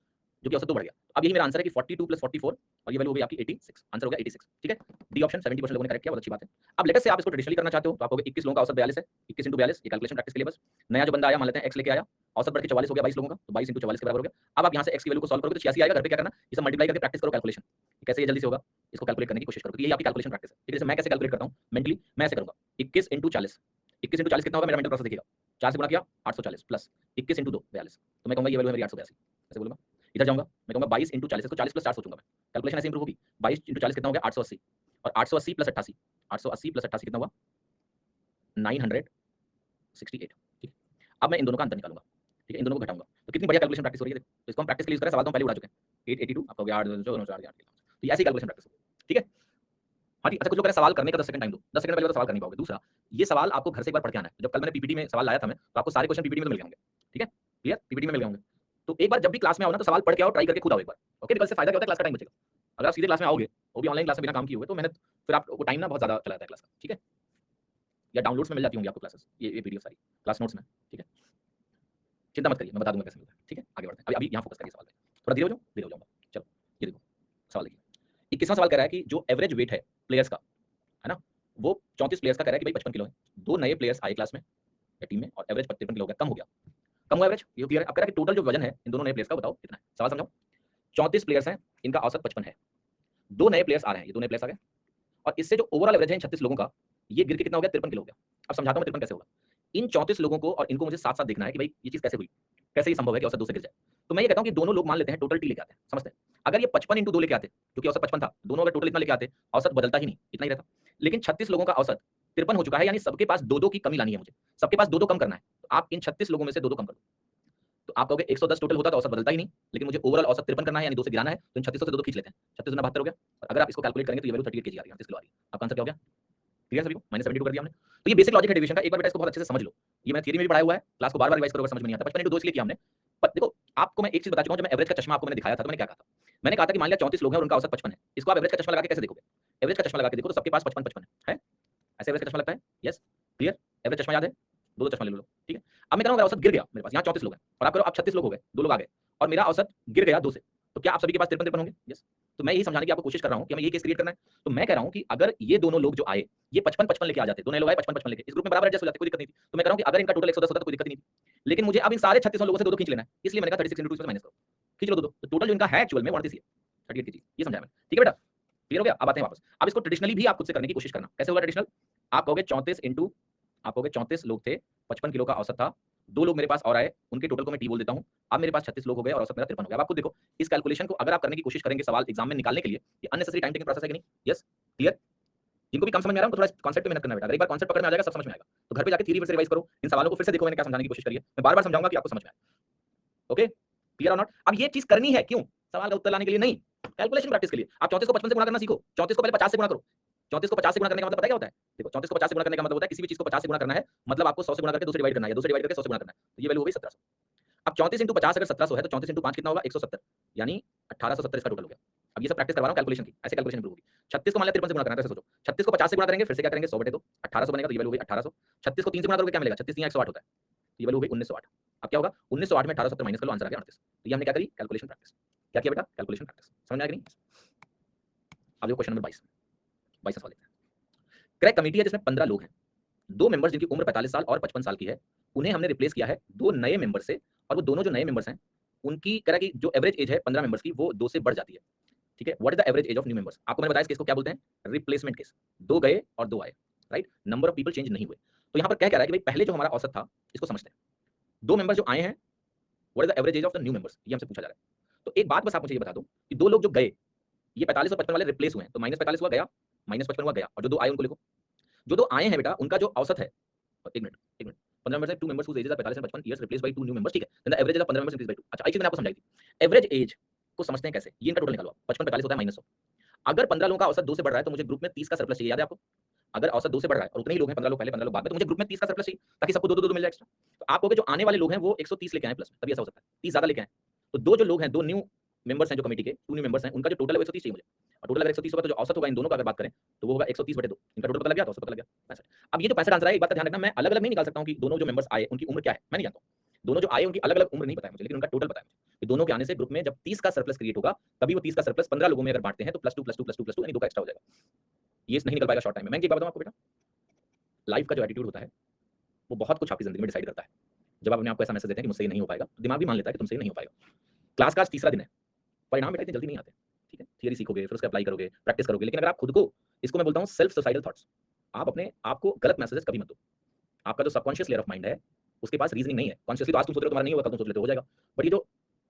जो कि औसत 2 बढ़ गया। अब यही मेरा आंसर है कि 42 प्लस 44 और ये वैल्यू हो गई आपकी 86, आंसर हो गया 86, ठीक है। डी ऑप्शन 70% लोगों ने करेक्ट किया, बहुत अच्छी बात है। अब लेटेस्ट से आप इसको ट्रेडिशनली करना चाहते हो तो आप कहोगे 21 लोगों का औसत 42 है, 21 इंटू 42, ये कैलकुलेशन प्रैक्टिस के लिए बस। नया जो बंदा आया मान लेते हैं x लेके आया, औसत बढ़ के 44 हो गया 22 लोगों का, तो 22 इंटू 44 के बराबर हो गया। अब आप यहाँ से x की वैल्यू को सॉल्व करोगे तो 86 आएगा, घर पे क्या करना, ये सब मल्टीप्लाई करके प्रैक्टिस करो कैलकुलेशन, कैसे ये जल्दी से होगा, इसको कैलकुलेट करने की कोशिश करो, क्योंकि ये आपकी कैलकुलेशन प्रैक्टिस है। ठीक है, जैसे मैं कैसे कैलकुलेट करता हूँ मेंटली, मैं ऐसे करूंगा 21 इंटू 40, 21 इंटू 40 कितना होगा, मेरा मेंटल प्रोसेस देखिएगा, 4 से गुणा किया 840 प्लस 21 इंटू 2 42, तो मैं कहूंगा ये वैल्यू है मेरी 882, ऐसे बोलूंगा। इधर जाऊंगा, मैं कहूंगा 22 इंटू 40, इसको 40 प्लस 4 सोचूंगा मैं, कैलकुलेशन ऐसे इंप्रूव होगी। 22 इंटू 40 कितना हो गया, 880, और 880 प्लस 88, 880 प्लस 88 कितना हुआ, 968, ठीक है। अब मैं इन दोनों का अंतर निकालूंगा, ठीक है, इन दोनों को घटाऊंगा, तो कितनी बढ़िया कैलकुलेशन प्रैक्टिस हो रही है, देखो। तो इसको हम प्रैक्टिस के लिए यूज करें, सवाल तो हम पहले उड़ा चुके हैं, 882 आपका हो गया 8 जो 9 8, तो ऐसी कैलकुलेशन प्रैक्टिस हो, ठीक है। हाँ जी, अच्छा कुछ लोग कह रहे हैं सवाल करने का 10 सेकंड टाइम दो, 10 सेकंड पहले तो सवाल कर नहीं पाओगे। दूसरा, ये सवाल आपको घर से एक बार पढ़ के आना है। जब कल मैंने पीपीटी में सवाल लाया था मैं, तो आपको सारे क्वेश्चन पीपीटी में तो मिल गए होंगे, ठीक है, क्लियर, पीपीटी में मिल गए होंगे। तो एक बार जब भी क्लास में आओ ना, तो सवाल पढ़ के आओ, ट्राई करके खुद आओ एक बार, ओके। कल से फायदा क्या होता है, क्लास का टाइम बचेगा। अगर आप सीधे क्लास में आओगे, वो भी ऑनलाइन क्लास में बिना काम किए हुए, तो मेहनत फिर आपको टाइम ना बहुत ज्यादा चला जाता है क्लास का, ठीक है। या डाउनलोड्स में मिल जाती होंगी आपको क्लासेस, ये पीडीएफ सारी क्लास नोट्स में, ठीक है। चिंता मत करिए, मैं बता दूंगा कैसे मिलता है, ठीक है। आगे बढ़ते हैं, अभी यहाँ फोकस करिए सवाल पे, थोड़ा धीरे हो जाओ, धीरे हो जाऊंगा। चलो ये देखो सवाल देखिए, 21वां सवाल कह रहा है कि जो एवरेज वेट है प्लेयर्स का, है ना, वो 34 प्लेयर्स का कह रहा है कि भाई 55 किलो है। 2 नए प्लेयर्स आए क्लास में या टीम में और एवरेज 53 किलो हो गया, कम हो गया, कम हुआ एवरेज, ये क्लियर है। अब कह रहा है कि टोटल जो वजन है इन दोनों नए प्लेयर्स का बताओ कितना है, सवाल समझाओ। 34 प्लेयर्स हैं, इनका औसत 55 है, 2 नए प्लेयर्स आ रहे हैं, ये 2 नए प्लेयर्स आ गए, और इससे जो ओवरऑल एवरेज है 36 लोगों का, ये गिर के कितना हो गया, 53 किलो हो गया। अब समझाता हूं मैं 53 कैसे होगा। इन 34 लोगों को और इनको मुझे साथ साथ देखना है कि भाई ये चीज कैसे हुई, कैसे ये संभव है कि औसत 2 से गिर जाए। तो मैं ये कहता हूं कि दोनों लोग मान लेते हैं टोटल टी लेके आते हैं, समझते हैं। अगर ये 55 इंटू 2 लेके आते, क्योंकि औसत 55 था, दोनों अगर टोटल इतना लेके आते, औसत बदलता ही नहीं, इतना ही रहता। लेकिन 36 लोगों का औसत 53 हो चुका है, यानी सबके पास 2 2 की कमी लानी है मुझे, सबके पास 2 2 कम करना है। तो आप इन 36 लोगों में से 2 2 कम कर दो, तो आप कहोगे 110 टोटल होता तो औसत बदलता ही नहीं, लेकिन मुझे ओवरऑल औसत 53 करना है, यानी 2 से गिराना है, तो इन 36 से 2 2 खींच लेते हैं, 36 गुना 72 हो गया। और अगर आप इसको कैलकुलेट करेंगे तो ये वैल्यू 38 केजी आ रही है, 38 किलो आ रही है। आपका आंसर क्या हो गया, क्लियर सभी को, -72 कर दिया हमने। तो ये बेसिक लॉजिक है डेविएशन का, एक बार बेटा इसको बहुत अच्छे से समझ लो। ये मैंने थ्योरी में भी पढ़ाया हुआ है, क्लास को बार-बार रिवाइज करो अगर समझ में नहीं आता। 55 इंटू 2 इसलिए किया हमने, पर देखो आपको मैं एक चीज बता चुका हूं, जब मैं एवरेज का चश्मा आपको मैंने दिखाया था तो मैंने क्या कहा था, मैंने कहा था कि मान लिया 34 लोग हैं और उनका औसत 55 है, इसको आप एवरेज का चश्मा लगा के कैसे देखोगे, एवरेज का चश्मा लगा के देखो तो सबके पास 55 है, ऐसे एवरेज का चश्मा लगता है, यस, क्लियर, एवरेज चश्मा याद है, 2 2 चश्मा ले लो, ठीक है। अब मैं कह रहा हूं अगर औसत गिर गया, मेरे पास यहाँ 34 लोग हैं और आप करो, आप 36 लोग हो गए, 2 लोग आ गए, और मेरा औसत गिर गया 2 से, तो क्या आप सभी के पास 53 होंगे, यस। तो मैं यही समझाने की आपको कोशिश कर रहा हूं कि हमें ये केस क्रिएट करना है। तो मैं कह रहा हूं कि अगर ये दोनों लोग जो आए, ये 55 लेके आ जाते, 2 नए लोग आए 55 लेके, इस ग्रुप में बराबर एडजस्ट हो जाते, कोई दिक्कत नहीं थी। तो मैं कह रहा हूं कि अगर इनका टोटल 110 होता तो कोई दिक्कत नहीं थी, लेकिन मुझे अब इन सारे 36 लोगों से 2 2 खींच लेना है, इसलिए मैंने कहा 36 इंटू 2 से माइनस करो, खींच लो 2 2, तो टोटल जो इनका है एक्चुअल में 138 है, 38 केजी, ये समझाया मैंने, ठीक है बेटा, क्लियर हो गया। अब आते हैं वापस, अब इसको ट्रेडिशनली भी आप खुद से करने की कोशिश करना, कैसे होगा ट्रेडिशनल, आप कहोगे 34 इंटू, आप कहोगे 34 लोग थे, 55 किलो का औसत था, 2 लोग मेरे पास और आए, उनके टोटल को मैं टी बोल देता हूं, अब मेरे पास 36 लोग हो गए और औसत मेरा 53 हो गया। अब आप खुद देखो इस कैलकुलेशन को अगर आप करने की कोशिश करेंगे सवाल एग्जाम में निकालने के लिए, ये अननेसेसरी टाइम टेकिंग प्रोसेस है कि नहीं, यस, क्लियर। जिनको भी कम समझ में आ रहा है उनको थोड़ा कॉन्सेप्ट पे मेहनत करना बेटा, अगर एक बार कॉन्सेप्ट पकड़ में आ जाएगा सब समझ में आएगा। तो घर पे जाके थ्योरी फिर से रिवाइज करो, इन सवालों को फिर से देखो मैंने क्या समझाने की कोशिश करी है, मैं बार-बार समझाऊंगा कि आपको समझ में आए, ओके, क्लियर और नॉट। अब ये चीज करनी है क्यों, सवाल का उत्तर लाने के लिए नहीं, कैलकुलेशन प्रैक्टिस के लिए। आप 34 को 55 से गुणा करना सीखो, 34 को पहले 50 से गुणा करो, 34 को 50 से गुणा करने का मतलब पता है क्या होता है, देखो 34 को 50 से गुणा करने का मतलब होता है किसी भी चीज को 50 से गुणा करना है, मतलब आपको 100 से गुणा करके 2 से डिवाइड करना है, या 2 से डिवाइड करके 100 से गुणा करना है, तो ये वैल्यू हो गई 1700। अब 34 इंटू 50 अगर 1700 है तो 34 इंटू 5 कितना होगा, 170, यानी 1870 इसका टोटल हो गया। अब ये सब प्रैक्टिस करवा रहा हूं कैलकुलेशन की, ऐसे कैलकुलेशन इंप्रूव होगी। 36 को मान लिया 53 से गुणा करना है, तो ऐसे सोचो 36 को 50 से गुणा करेंगे, फिर से क्या करेंगे 100/2, 1800 बनेगा, तो ये वैल्यू हो गई 1800। 36 को 3 से गुणा करोगे क्या मिलेगा, 36 3 108 होता है, तो ये वैल्यू हो गई 1908। अब क्या होगा, 1908 में 1870 माइनस कर लो, आंसर आ गया 38। तो ये हमने क्या करी, कैलकुलेशन प्रैक्टिस, क्या किया बेटा, कैलकुलेशन प्रैक्टिस, समझ में आया कि नहीं। अब देखो क्वेश्चन नंबर 22, 22 सवाल देखते हैं। क्रैक कमेटी है जिसमें 15 लोग हैं, 2 मेंबर्स जिनकी उम्र 45 साल और 55 साल की है, उन्हें हमने रिप्लेस किया है 2 नए मेंबर से, और वो दोनों जो नए मेंबर्स हैं उनकी कह रहा है कि जो एवरेज एज है 15 मेंबर्स की वो 2 से बढ़ जाती है, ठीक है। What is the average age of new members, आपको मैंने बताया इस केस को क्या बोलते हैं, रिप्लेसमेंट केस, 2 गए और 2 आए, right, number of people change नहीं हुए। तो यहाँ पर क्या कह रहा है कि भाई पहले जो हमारा औसत था इसको समझते हैं, 2 मेंबर जो आए हैं what is the average age of the new members, ये हमसे पूछा जा रहा है। तो एक बात बस आप मुझे ये बता दो कि दो लोग जो गए, ये 45 और 55 वाले रिप्लेस हुए हैं, तो -45 हुआ गया, -55 हुआ गया, और जो दो आए उनको लिखो। जो दो आए हैं बेटा उनका जो औसत है, एक मिनट 15 मेंबर्स है, 2 members whose ages are 45 and 55 years replaced by 2 new members, ठीक है। Then the average age of 15 members increase by 2। अच्छा, एक चीज मैंने आपको समझाई थी, एवरेज एज को समझते हैं कैसे, ये इनका टोटल निकालो आप, 55 45 होता है -100। अगर 15 लोगों का औसत 2 से बढ़ रहा है तो मुझे ग्रुप में 30 का सरप्लस चाहिए, याद है आपको? अगर औसत 2 से बढ़ रहा है और उतने ही लोग हैं, 15 लोग पहले 15 लोग बाद में, तो मुझे ग्रुप में 30 का सरप्लस चाहिए ताकि सबको 2 2 2 मिल जाए एक्स्ट्रा। तो आप कहोगे जो आने वाले लोग हैं वो 130 लेके आए प्लस में, तभी ऐसा हो सकता है, 30 ज्यादा लेके आए। तो दो जो लोग हैं, दो न्यू मेंबर्स हैं जो कमेटी के, 2 न्यू मेंबर्स हैं, उनका जो टोटल है वो 130 चाहिए मुझे। और टोटल अगर 130 होगा तो जो औसत होगा इन दोनों का अगर बात करें तो वो होगा 130/2। इनका टोटल पता लग गया, तो औसत पता लग गया 65। अब ये जो 65 आंसर है, एक बात का ध्यान रखना, मैं अलग-अलग नहीं निकाल सकता हूं कि दोनों जो मेंबर्स आए उनकी उम्र क्या है, मैं नहीं जानता हूं। दोनों जो आए उनकी अलग-अलग उम्र नहीं पता है मुझे, लेकिन उनका टोटल पता है मुझे कि दोनों के आने से ग्रुप में जब 30 का सरप्लस क्रिएट होगा, तभी वो 30 का सरप्लस 15 लोगों में अगर बांटते हैं तो +2 +2 +2 +2 यानी 2 का एक्स्ट्रा हो जाएगा। ये नहीं निकल पाएगा शॉर्ट टाइम में। मैं एक बात बताऊं आपको बेटा, लाइफ का जो एटीट्यूड होता है वो बहुत कुछ आपकी जिंदगी में डिसाइड करता है। जब आप अपने आप को ऐसा मैसेज देते हैं कि मुझसे ये नहीं हो पाएगा, तो दिमाग भी मान लेता है कि तुमसे ये नहीं हो पाएगा। क्लास का आज तीसरा दिन है, परिणाम बेटा इतनी जल्दी नहीं आते, ठीक है। थियरी सीखोगे, फिर उसको अप्लाई करोगे, प्रैक्टिस करोगे, लेकिन अगर आप खुद को, इसको मैं बोलता हूँ सेल्फ सुसाइडल थॉट्स, आप अपने आप को गलत मैसेजेस कभी मत दो। आपका जो सबकॉन्शियस लेयर ऑफ माइंड है उसके पास रीजनिंग नहीं है। कॉन्शियसली तो आज तुम सोच रहे हो तुम्हारा नहीं होगा, कल तुम सोच लेते हो जाएगा। बट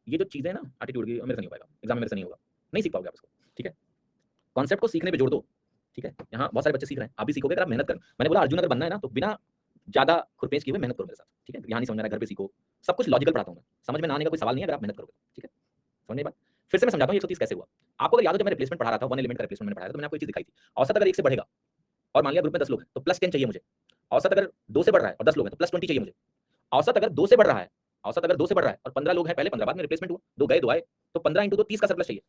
ये जो चीजें हैं ना एटीट्यूड की, मेरे से नहीं हो पाएगा, एग्जाम में मेरे से नहीं होगा, नहीं सीख पाओगे आप इसको, ठीक है। कॉन्सेप्ट को सीखने पे जोड़ दो, ठीक है। यहाँ बहुत सारे बच्चे सीख रहे हैं, आप भी सीखोगे अगर आप मेहनत कर। मैंने बोला अर्जुन अगर बनना है ना तो बिना ज्यादा खुरपेश किए हुए मेहनत करो मेरे साथ, ठीक है। यहाँ नहीं समझ रहा है घर पे सीखो, सब कुछ लॉजिकल पढ़ाता हूँ मैं, समझ में ना आने का कोई सवाल नहीं है अगर आप मेहनत करोगे, ठीक है। समझ में बात? फिर से मैं समझाता हूँ 130 कैसे हुआ। आपको अगर याद हो जब मैं रिप्लेसमेंट पढ़ा रहा था, वन एलिमेंट का रिप्लेसमेंट मैंने पढ़ाया था, तो मैंने आपको एक चीज दिखाई थी, औसत अगर 1 से बढ़ेगा और मान लिया ग्रुप में 10 लोग हैं तो +10 चाहिए मुझे। औसत अगर 2 से बढ़ रहा है और 10 लोग हैं तो +20 चाहिए मुझे। औसत अगर 2 से बढ़ रहा है, औसत अगर 2 से बढ़ रहा है और 15 लोग हैं, पहले 15 बाद में रिप्लेसमेंट हुआ, 2 गए 2 आए, तो 15 × 2 30 का सरप्लस चाहिए।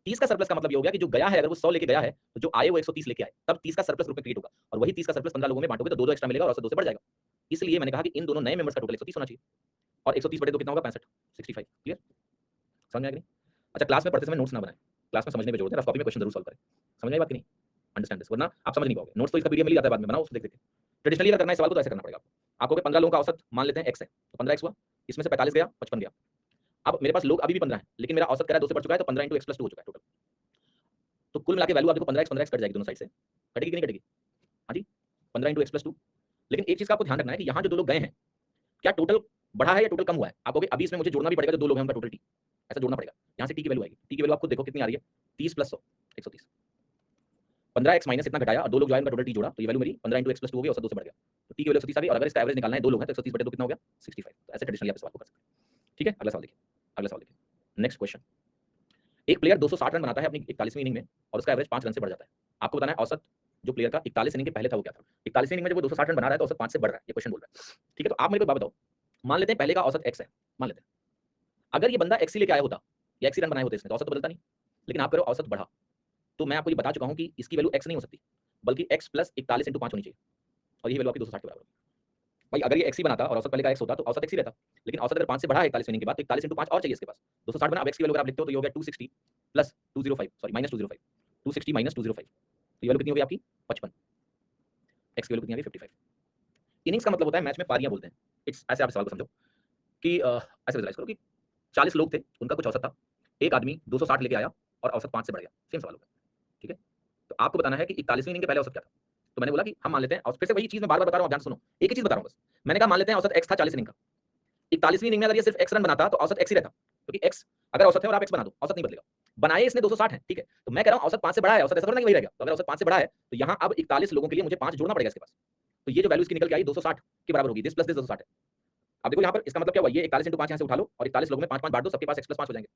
30 का सरप्लस का मतलब ये हो गया कि जो गया है अगर वो 100 लेके गया है तो जो आए वो 130 लेके आए, तब 30 का सरप्लस ग्रुप में क्रिएट होगा, और वही 30 का सरप्लस 15 लोगों में बांटोगे तो 2 2 एक्स्ट्रा मिलेगा और औसत 2 से बढ़ जाएगा। इसलिए मैंने कहा कि इन दोनों नए मेंबर्स का टोटल 130 होना चाहिए, और 130/2 कितना होगा 65, 65। क्लियर? समझ में आ गया नहीं? अच्छा, क्लास में पढ़ते समय नोट्स ना बनाएं, क्लास में समझने पे जोर दें, रफ कॉपी में क्वेश्चन जरूर सॉल्व करें। समझ में आई बात कि नहीं? अंडरस्टैंड दिस, वरना आप समझ नहीं पाओगे। नोट्स तो इसका पीडीएफ मिल जाता है बाद में, बनाओ उसको देख देख के। ट्रेडिशनली अगर करना है सवाल को तो ऐसे करना पड़ेगा आपको। आपको 15 लोगों का औसत मान लेते हैं x है, तो 15x हुआ, इसमें से 45 गया, 55 गया। अब मेरे पास लोग अभी भी 15 हैं, लेकिन मेरा औसत कह रहा है 2 से बढ़ चुका है, तो 15 × x + 2 हो चुका है टोटल। तो कुल मिला के वैल्यू आप देखो 15x कट जाएगी दोनों साइड से, कटेगी कि नहीं कटेगी? हाँ जी, 15 × x + 2। लेकिन एक चीज का आपको ध्यान रखना है कि यहाँ जो दो लोग गए हैं, क्या टोटल बढ़ा है या टोटल कम हुआ है? आप कहोगे अभी इसमें मुझे जोड़ना भी पड़ेगा, जो दो लोग हैं उनका टोटल t, ऐसा जोड़ना पड़ेगा। यहाँ से t की वैल्यू आएगी, t की वैल्यू आप खुद देखो कितनी आ रही है, 30 + 100 130। 15x माइनस इतना घटाया और दो लोग जो आए उनका टोटल t जोड़ा, तो ये वैल्यू मेरी 15 × x + 2 हो गई, औसत 2 से बढ़ गया, तो t की वैल्यू 130 आ गई। और अगर इसका एवरेज निकालना है, दो लोग हैं तो 130/2 कितना हो गया 65। तो ऐसे ट्रेडिशनली आप सवाल को कर सकते हैं, ठीक है। अगला सवाल देखिए, अगला सवाल देखिए, नेक्स्ट क्वेश्चन। एक प्लेयर 260 रन बनाता है अपनी 41वीं इनिंग में और उसका एवरेज 5 रन से बढ़ जाता है। आपको बताना है औसत जो प्लेयर का 41 इनिंग के पहले था वो क्या था। 41वीं इनिंग में जब वो 260 रन बना रहा है तो औसत 5 से बढ़ रहा है, ये क्वेश्चन बोल रहा है, ठीक है। तो आप मेरे को बात बताओ, मान लेते हैं पहले का औसत x है, मान लेते हैं अगर ये बंदा x ही लेके आया होता या x ही रन बनाए होते इसने, तो औसत तो बदलता नहीं, लेकिन आप करो औसत बढ़ा। तो मैं आपको ये बता चुका हूं कि इसकी वैल्यू x नहीं हो सकती, बल्कि x + 41 × 5 होनी चाहिए, और ये वैल्यू आपकी 260 के बराबर होगी। भाई अगर ये x ही बनाता और औसत पहले का x होता तो औसत x ही रहता, लेकिन औसत अगर 5 से बढ़ा है 41 इनिंग के बाद, तो 41 × 5 और चाहिए इसके पास, 260 बना। अब x की वैल्यू अगर आप लिखते हो तो ये हो गया 260 + 205, सॉरी -205, 260 - 205, तो ये वैल्यू कितनी होगी आपकी 55। x की वैल्यू कितनी आ गई 55। इनिंग्स का मतलब होता है मैच में पारियां बोलते हैं। इट्स ऐसे आप सवाल को समझो कि ऐसे विजुलाइज करो कि 40 लोग थे, उनका कुछ औसत था, एक आदमी 260 लेके आया और औसत 5 से बढ़ गया, सेम सवाल होगा, ठीक है। तो आपको बताना है कि 41वीं इनिंग के पहले औसत क्या था। तो मैंने बोला कि हम मान लेते हैं, और फिर से वही चीज मैं बार-बार बता रहा हूं, आप ध्यान से सुनो, एक ही चीज बता रहा हूं बस। मैंने कहा मान लेते हैं औसत x था 40 इनिंग का, 41वीं इनिंग में अगर ये सिर्फ x रन बनाता तो औसत x ही रहता, क्योंकि x अगर औसत है और आप x बना दो, औसत नहीं बदलेगा। बनाए इसने 260 है, ठीक है। तो मैं कह रहा हूं औसत 5 से बड़ा है, औसत ऐसा थोड़ा नहीं वही रह गया। तो अगर औसत 5 से बड़ा है तो यहां अब 41 लोगों के लिए मुझे 5 जोड़ना पड़ेगा इसके पास। तो ये जो वैल्यू इसकी निकल के आई 260 के बराबर होगी, दिस प्लस दिस 260 है। अब देखो यहाँ पर इसका मतलब क्या हुआ, ये 41 × 5 यहाँ से उठा लो और 41 लोगों में 5 5 बांट दो, सबके पास x + 5 हो जाएंगे।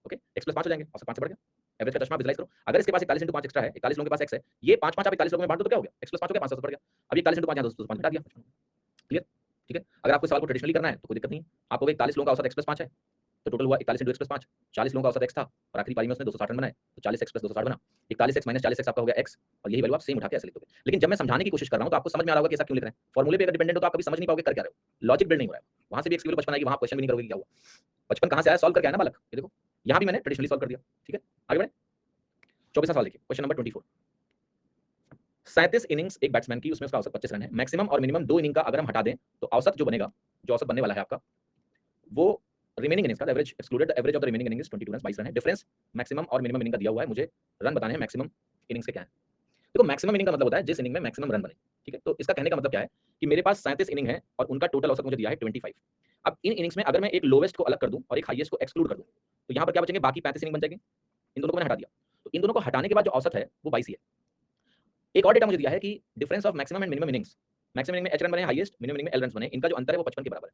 ओके, x + 5 हो जाएंगे, औसत 5 से बढ़ गया। एवरेज का चश्मा विजुलाइज करो, अगर इसके पास 41 × 5 एक्स्ट्रा है, 41 लोगों के पास x है, ये 5 5 आप 41 लोगों में बांट दो तो क्या हो गया, x + 5 हो गया, 5 से बढ़ गया। अब ये 41 × 5 यहाँ 205 घटा दिया। क्लियर? ठीक है। अगर आपको सवाल को ट्रेडिशनली करना है तो कोई दिक्कत नहीं है। आपको 41 लोगों का औसत x + 5 है, तो टोटल हुआ 41 × x + 5, 40 लोगों का औसत x था और आखिरी पारी में उसने 260 रन बनाए, तो 40x + 260 बना। 41x - 40x आपका हो गया x, और यही वैल्यू आप सेम उठा के ऐसे लिख दोगे। लेकिन जब मैं समझाने की कोशिश कर रहा हूं तो आपको समझ में आ रहा होगा कि ऐसा क्यों लिख रहे हैं। फॉर्मूले पे अगर डिपेंडेंट हो तो आप कभी समझ नहीं पाओगे कर क्या रहे हो, लॉजिक बिल्ड नहीं हो रहा है। वहां से भी x की वैल्यू 55 आएगी, वहां क्वेश्चन भी नहीं करोगे क्या हुआ, 55 कहां से आया, सॉल्व करके आया ना बालक। ये देखो यहां भी मैंने ट्रेडिशनली सॉल्व कर दिया, ठीक है। आगे बढ़े, 24वां सवाल देखिए, क्वेश्चन नंबर 24। 37 इनिंग्स एक बैट्समैन की, उसमें उसका औसत 25 रन है। मैक्सिमम और मिनिमम 2 इनिंग का अगर हम हटा दें तो औसत जो बनेगा, जो औसत बनने वाला है आपका, वो रिमेनिंग इनिंग्स का average excluded the average of the remaining innings 22 run, 22 run है। डिफरेंस मैक्सिमम और मिनिमम इनिंग का दिया हुआ है, मुझे रन बताने हैं मैक्सिमम इनिंग्स के क्या है। देखो मैक्सिमम इनिंग का मतलब होता है जिस इनिंग में मैक्सिमम रन बने, ठीक है। तो इसका कहने का मतलब क्या है कि मेरे पास 37 इनिंग है और उनका टोटल औसत मुझे दिया है 25। अब इन इनिंग्स में अगर मैं एक लोवेस्ट को अलग कर दूं और एक हाईएस्ट को एक्सक्लूड कर दूं तो यहाँ पर क्या बचेंगे, बाकी 35 इनिंग बन जाएंगे। इन दोनों को मैंने हटा दिया, तो इन दोनों को हटाने के बाद जो औसत है वो 22 ही है। एक और डेटा मुझे दिया है कि difference of maximum and minimum innings, maximum inning में एच रन बने, हाईएस्ट, मिनिमम इनिंग में एल रन बने, इनका जो अंतर है वो 55 के बराबर है।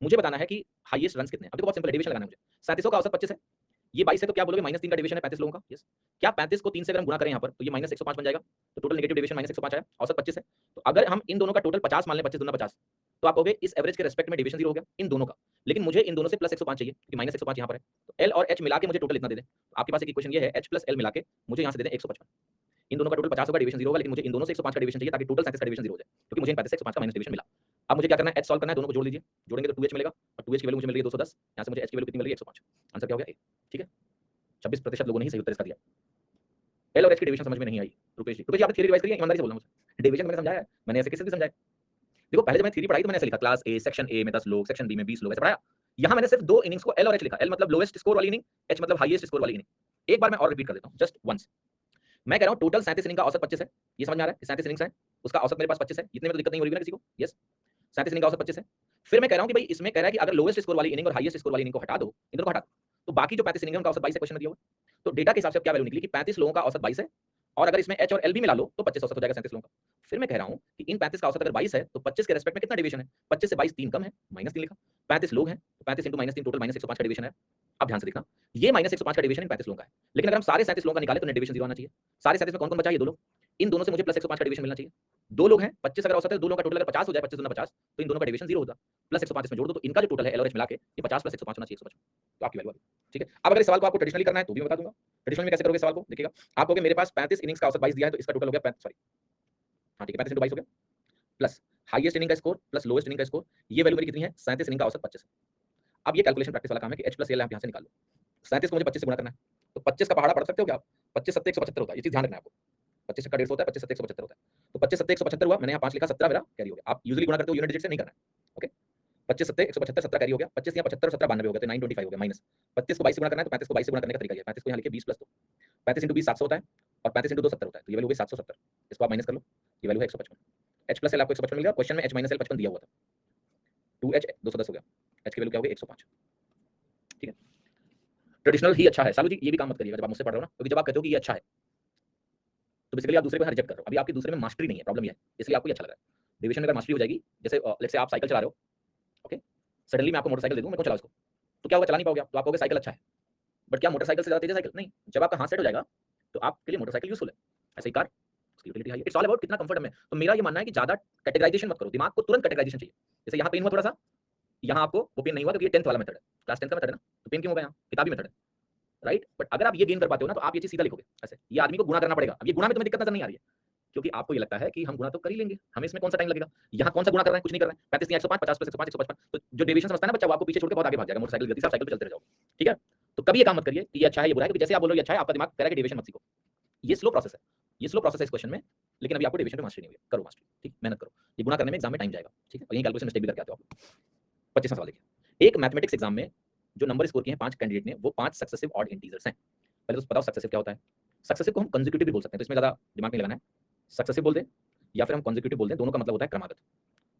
मुझे बताना है कि हाईएस्ट रन कितने हैं। अब देखो बहुत सिंपल है, डिवीजन लगाना है मुझे। 37 का औसत 25 है, ये 22 है, तो क्या बोलोगे -3 का डिवीजन है 35 लोगों का। यस, क्या 35 को 3 से अगर हम गुणा करें यहाँ पर तो ये -105 बन जाएगा, तो टोटल नेगेटिव डिवीजन -105 आया, औसत 25 है। तो अगर हम इन दोनों का टोटल 50 मान लें, 25 दूना 50, तो आप कहोगे इस एवरेज के रेस्पेक्ट में डिवीजन 0 हो गया इन दोनों का। लेकिन मुझे इन दोनों से +105 चाहिए क्योंकि -105 यहाँ पर है, तो एल और एच मिला के मुझे टोटल इतना दे दें। आपके पास एक इक्वेशन ये है, एच प्लस एल मिला के मुझे यहाँ से दे दें 155। इन दोनों का टोटल 50 होगा, डिवीजन 0 होगा, लेकिन मुझे इन दोनों से 105 का डिवीजन चाहिए ताकि टोटल 37 का डिवीजन 0 हो जाए, क्योंकि मुझे इन 35 से 105 का माइनस डिवीजन मिला। अब मुझे क्या करना है, एच सॉल्व करना है, दोनों को जोड़ लीजिए, जोड़ेंगे तो 2h मिलेगा, और 2h की वैल्यू मुझे मिल रही है 210, यहाँ से मुझे एच की वैल्यू कितनी मिल रही है 105। आंसर क्या हो गया, ठीक है। 26% लोगों ने ही सही उत्तर इसका दिया। एल और एच की डिवीजन समझ में नहीं आई। रुपेश जी आपने थ्योरी रिवाइज करी है, ईमानदारी से बोलना मुझे। डिवीजन मैंने समझाया है, मैंने ऐसे कैसे भी समझाया। देखो पहले जब मैंने थ्योरी पढ़ाई तो मैंने ऐसे लिखा, क्लास ए सेक्शन ए में 10 लोग, सेक्शन बी में 20 लोग, ऐसे पढ़ाया। यहाँ मैंने सिर्फ 2 इनिंग्स को एल और एच लिखा, एल मतलब लोएस्ट स्कोर वाली इनिंग, एच मतलब हाईएस्ट स्कोर वाली इनिंग। एक बार मैं और रिपीट कर देता हूँ, जस्ट वंस। मैं कह रहा हूँ टोटल 37 इनिंग का औसत 25 है, ये समझ में आ रहा है, 37 इनिंग्स है, उसका औसत मेरे पास 25 है, इतने में तो दिक्कत नहीं हो रही है ना किसी को। यस, 37 इनिंग का औसत 25 है। फिर मैं कह रहा हूँ कि भाई इसमें कह रहा है कि अगर लोएस्ट स्कोर वाली इनिंग और हाईएस्ट स्कोर वाली इनिंग को हटा दो, इन दोनों को हटा दो, तो बाकी जो 35 इनिंग है उनका औसत 22 है, क्वेश्चन में दिया हुआ है। तो डेटा के हिसाब से क्या वैल्यू निकली कि 35 लोगों का औसत 22 है, और अगर इसमें एच और एल भी मिला लो तो 25 औसत हो जाएगा 37 लोगों का। फिर मैं कह रहा हूँ कि इन 35 का औसत अगर 22 है तो 25 के रेस्पेक्ट में कितना डिवीजन है, 25 से 22 3 कम है, -3 लिखा। 35 लोग हैं तो 35 इंटू -3 टोटल -105 का डिवीजन है। अब ध्यान से देखना, ये -105 का डिवीजन इन 35 लोगों का है, लेकिन अगर हम सारे 37 लोगों का निकाले तो नेट डिवीजन 0 आना चाहिए। सारे 37 में कौन कौन बचा, ये 2 लोग, इन दोनों से मुझे +105 का डिवीजन मिलना चाहिए। 2 लोग हैं, 25 अगर औसत है, 2 लोगों का टोटल अगर 50 हो जाए, 25 दूना 50, तो इन दोनों का डिवीजन 0 होगा। +105 इसमें जोड़ दो तो इनका जो टोटल है एल और एच मिला के ये 50 + 105 होना चाहिए, 155। तो आपकी वैल्यू आ गई, ठीक है। अब अगर इस सवाल को आपको ट्रेडिशनली करना है तो भी मैं बता दूंगा। ट्रेडिशनल में कैसे करोगे सवाल को, देखिएगा, आप कहोगे मेरे पास 35 इनिंग्स का औसत 22 दिया है, तो इसका टोटल हो गया सॉरी, हाँ ठीक है, 35 × 22 हो गया, प्लस हाईएस्ट इनिंग का स्कोर प्लस लोएस्ट इनिंग का स्कोर, ये वैल्यू मेरी कितनी है, 37 इनिंग का औसत 25 है। अब ये कैलकुलेशन प्रैक्टिस वाला काम है कि एच प्लस एल आप यहाँ से निकाल लो। 37 को मुझे 25 से गुणा करना है, तो 25 का पहाड़ा पढ़ सकते हो क्या आप, 25 7 175 होता है, ये चीज ध्यान रखना है आपको। 25 का 150 होता है, 25 7 175 होता है, तो 25 7 175 हुआ, मैंने यहाँ 5 लिखा, 17 मेरा कैरी हो गया। आप यूजुअली गुणा करते हो यूनिट डिजिट से, नहीं करना है, ओके। 25 7 175, 17 कैरी हो गया, 25 यहाँ 75 और 17 92 हो गया, तो 925 हो गया माइनस। 35 को 22 से गुणा करना है, तो 35 को 22 से गुणा करने का तरीका ये, 35 को यहाँ लिखिए 20 + 2, 35 × 20 700 होता है, और 35 × 2 70 होता है, तो ये वैल्यू हो गई 770। इसको आप माइनस कर लो, ये वैल्यू है 155। एच प्लस एल आपको 155 मिल गया, क्वेश्चन में एच माइनस एल 55 दिया हुआ था, 2h 210 हो गया, एच की वैल्यू क्या हो गई 105, ठीक है। ट्रेडिशनल ही अच्छा है सालू जी, ये भी काम मत करिएगा जब आप मुझसे पढ़ रहे हो ना, क्योंकि जब आप कहते हो कि ये अच्छा है तो बेसिकली आप दूसरे को रिजेक्ट कर रहे हो। अभी आपके दूसरे में मास्टरी नहीं है, प्रॉब्लम ये है, इसलिए आपको ये अच्छा लग रहा है। डिवीजन में अगर मास्टरी हो जाएगी, जैसे लेट्स से आप साइकिल चला रहे हो, ओके, सडनली मैं आपको मोटरसाइकिल दे दूं, मैं कौन चलाओ इसको, तो क्या होगा, चला नहीं पाओगे आप, तो आप कहोगे साइकिल अच्छा है, बट क्या मोटरसाइकिल से ज्यादा तेज है साइकिल, नहीं। जब आपका हाथ सेट हो जाएगा तो आपके लिए मोटरसाइकिल यूजफुल है, ऐसे ही कार, उसकी यूटिलिटी हाई है। इट्स ऑल अबाउट कितना कंफर्ट में। तो मेरा ये मानना है कि ज्यादा कैटेगराइजेशन मत करो, दिमाग को तुरंत कैटेगराइजेशन चाहिए। जैसे यहाँ पेन हुआ थोड़ा सा, यहाँ आपको वो पेन नहीं हुआ क्योंकि ये 10th वाला मेथड है, क्लास 10 का मेथड है ना, तो पेन क्यों होगा, यहाँ किताबी मेथड है, राइट। बट अगर आप ये गेन कर पाते हो ना तो आप ये चीज सीधा लिखोगे ऐसे, ये आदमी को गुणा करना पड़ेगा। अब ये गुणा में तुम्हें दिक्कत नजर नहीं आ रही है, क्योंकि आपको ये लगता है कि हम गुणा तो कर ही लेंगे, हमें इसमें कौन सा टाइम लगेगा, यहाँ कौन सा गुणा कर रहे हैं, कुछ नहीं कर रहे हैं। 35 105, 50 + 105 155, तो जो डेविएशन समझता है ना बच्चा, वो आपको पीछे छोड़ के बहुत आगे भाग जाएगा, मोटरसाइकिल की गति से आप साइकिल पे चलते रह जाओगे, ठीक है। तो कभी ये काम मत करिए कि ये अच्छा है ये बुरा है, क्योंकि जैसे आप बोलो ये अच्छा है, आपका दिमाग कह रहा है कि डेविएशन मत सीखो। ये स्लो प्रोसेस है, ये स्लो प्रोसेस है इस क्वेश्चन में, लेकिन अभी आपको डेविएशन पे मास्टरी नहीं हुई है, करो मास्टरी, ठीक, मेहनत करो। ये गुणा करने में एग्जाम में टाइम जाएगा, ठीक है, और यही कैलकुलेशन मिस्टेक भी करके आते हो आप। 25वां सवाल देखिए, एक मैथमेटिक्स एग्जाम में जो नंबर स्कोर किए हैं 5 कैंडिडेट ने, वो 5 सक्सेसिव ऑड इंटीजर्स हैं। पहले तो बताओ सक्सेसिव क्या होता है। सक्सेसिव को हम कंसेक्यूटिव भी बोल सकते हैं, तो इसमें ज्यादा दिमाग नहीं लगाना है, सक्सेसिव बोल दें या फिर हम कंसेक्यूटिव बोल दें, दोनों का मतलब होता है क्रमागत,